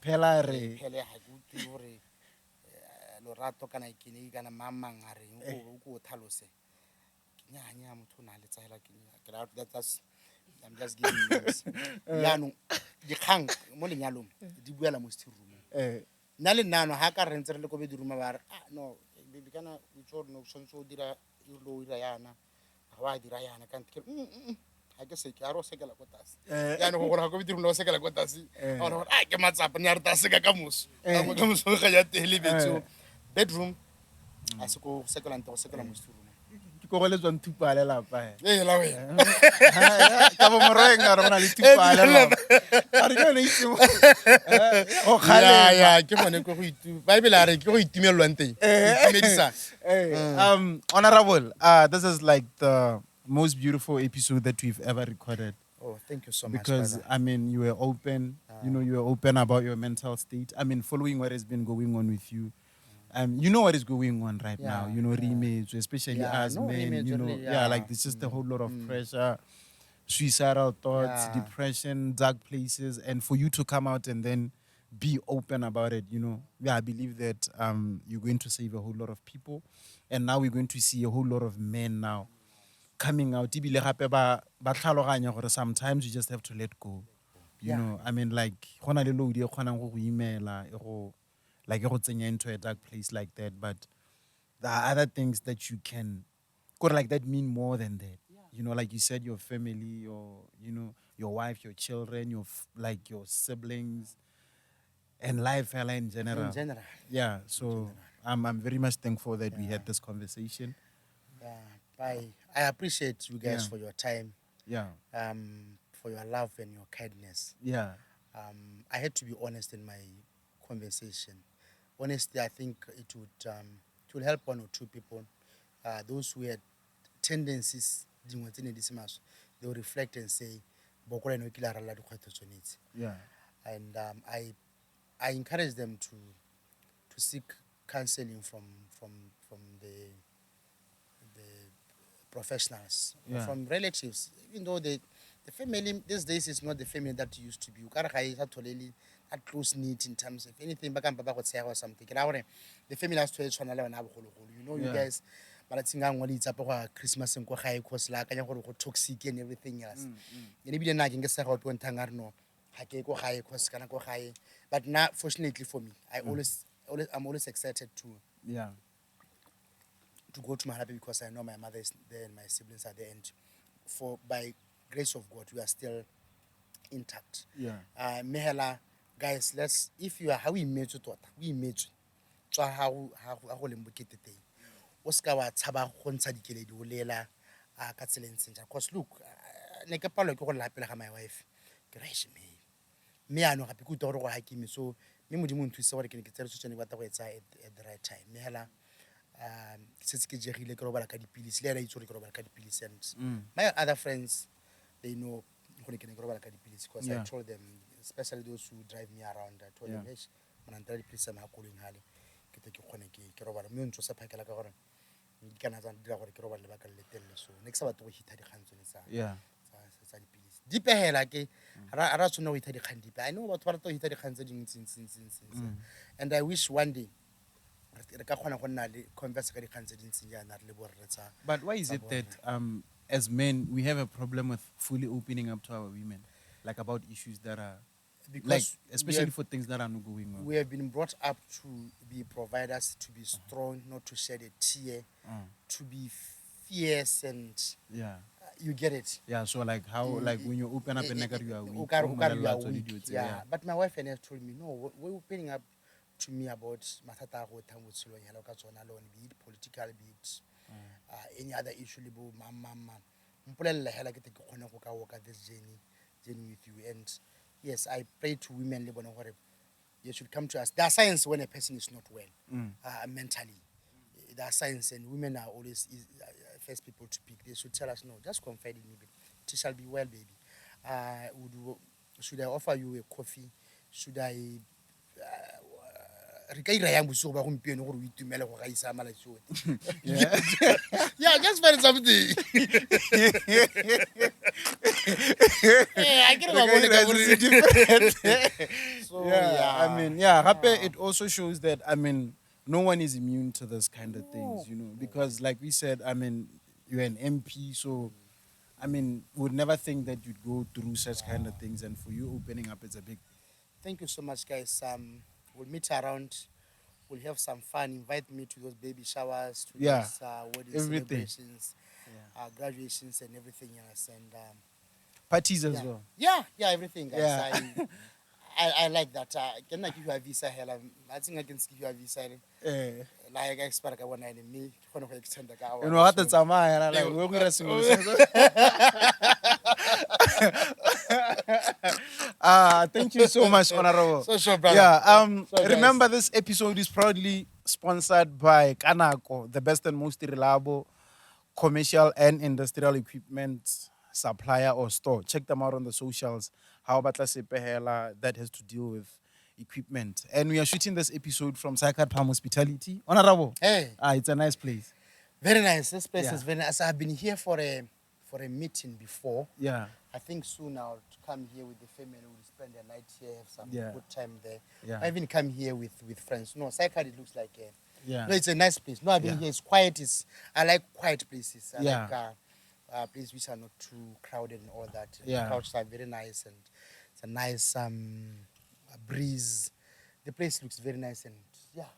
Phela re. Phele ha ke utlwi gore lorato kana ikene kana mamang a reng go thalose. Nya nya motho na le tsahela ke nya. Ke ra that's I'm just giving names. Ya no di khang mo lenyalong di buela mo still room. Na le nano ha ka rentse re le go be di room ba re no baby kana o tso no so dira yo lo ira yana ga wa dira yana ka ntke ha ke se ke a ro sekela go tase ya no go gora go be di room no sekela go tase a no ke matsapa nya re tase ka moso ka moso ga ya tele betso bedroom a se go sekela ntse go sekela mo still room. Go le tswa nthupa le lapa la we ka bo morenga re na le thupa le lapa a re go le itse o khale ya ke bone go itu bible a re ke go itumelwa nteng itumedisa. Honorable, this is like the most beautiful episode that we've ever recorded. Oh, thank you so much. Because brother. I mean you were open, you know, you were open about your mental state. I mean, following what has been going on with you. You know what is going on right now, you know, reimage, especially as men, you know, like it's just a whole lot of pressure, suicidal thoughts, depression, dark places, and for you to come out and then be open about it, you know, I believe that you're going to save a whole lot of people, and now we're going to see a whole lot of men now coming out. Sometimes you just have to let go, you know. I mean, like, like you into a dark place like that, but there are other things that you can like that mean more than that. You know, like you said, your family, your, you know, your wife, your children, your like your siblings, and life in general. In general. Yeah. So I'm very much thankful that we had this conversation. I appreciate you guys for your time. Yeah. For your love and your kindness. Yeah. I had to be honest in my conversation. Honestly, I think it will help one or two people. Those who had tendencies, they will reflect and say, yeah. And I encourage them to seek counseling from the professionals, from relatives, even though the family these days is not the family that used to be. At close knit in terms of anything back and or something. The family has to you know, you guys, but I think I'm going to Christmas and cause like toxic and everything else. And even I can get out one tangarno, go high, cause can go high. But now, fortunately for me, I'm always excited to go to Mahalpye because I know my mother is there and my siblings are there, and by grace of God, we are still intact. Mehela, guys, if you are how we made so how lembukete teng o ska wa tshaba go ntsha dikeledi o lela ka tseleng senja, because look, ne ke palo ke go lapela ga my wife ke re me ano gape ke utwa gore go hakime, so me modimo nthuse gore ke ne ke tsere tshotse ne batla go etsa at the right time. Mehela se ke jegile ke robala ka dipilisi le ela itse gore ke robala ka dipilisi, and my other friends, they know because I told them, especially those who drive me around, I told them, hey, man, I'm please I'm calling Hali. So next about we hit the hands on deep like I know what to hit the hands and I wish one day but why is it that as men we have a problem with fully opening up to our women, like about issues that are Because like we especially have- for things that are not going well. We have been brought up to be providers, to be strong, not to shed a tear, to be fierce, and Yeah. you get it. Yeah, so like how, like when you open up a nigger, you are weak. Ukar- Oh, ukar you my are lord, so weak, did you say, yeah. But my wife and I told me, no, we're opening up to me about mathata go thango tsilo yalo ka tsona alone, be it political, be it any other issue libo mama. Mpolella hela ke te ke khona go ka walk this journey with you. And yes, I pray to women libo no gore you should come to us. There are signs when a person is not well mentally. There are signs, and women are always first people to pick. They should tell us, no, just confide in me, baby. It shall be well, baby. Should I offer you a coffee? Should I yeah, just find something. Yeah, I get about so, yeah, I mean, yeah, happy. It also shows that, I mean, no one is immune to this kind of things, you know, because like we said, I mean, you're an MP, so I mean, would never think that you'd go through such kind of things, and for you opening up, it's a big. Thank you so much, guys. We'll meet around. We'll have some fun. Invite me to those baby showers, to those wedding everything. celebrations, graduations, and everything else. And Parties as well. Yeah, everything, guys. Yeah. I like that. Can I give you a visa? Hell, I think I can give you a visa. Like I expect I want to me. I want to extend the car. You know what? It's a man. Like we're gonna thank you so much, Honorable. So sure, brother. Yeah. So, remember, this episode is proudly sponsored by Kanako, the best and most reliable commercial and industrial equipment supplier or store. Check them out on the socials. How about that has to deal with equipment. And we are shooting this episode from Cycad Palm Hospitality. Honorable. Hey. It's a nice place. Very nice. This place Yeah. is very nice. I've been here for a meeting before. Yeah. I think soon I'll come here with the family. We'll spend the night here, have some Yeah. good time there. Yeah. I even come here with friends. No, Cycad, it looks like Yeah. no, it's a nice place. No, I've been here. It's quiet. I like quiet places. I Yeah. like places which are not too crowded and all that. Yeah. The couches are very nice, and it's a nice breeze. The place looks very nice, and Yeah.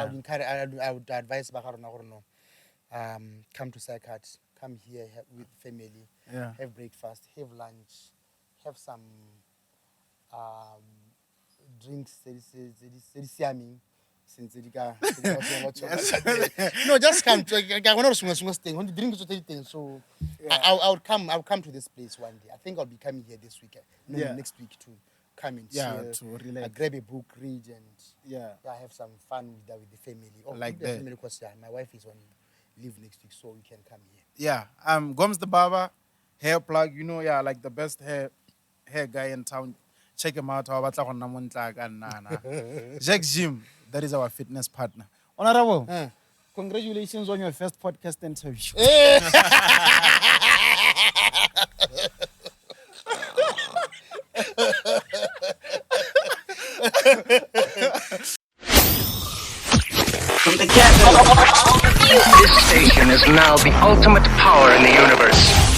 I would encourage. I would advise Bakarona, come to Cycad, come here with family, Yeah. have breakfast, have lunch, have some drinks. No, just come to so I'll come to this place one day. I think I'll be coming here this week. No, Yeah. next week to come and Yeah, chill, to relax. grab a book, read, and have some fun with the family. Like with the that. family, because my wife is on leave next week, so we can come here. Yeah. Gomz the Barber, hair plug, you know, like the best hair guy in town. Check him out. Jack Jim, that is our fitness partner. Honorable, congratulations on your first podcast interview. From the capital, this station is now the ultimate power in the universe.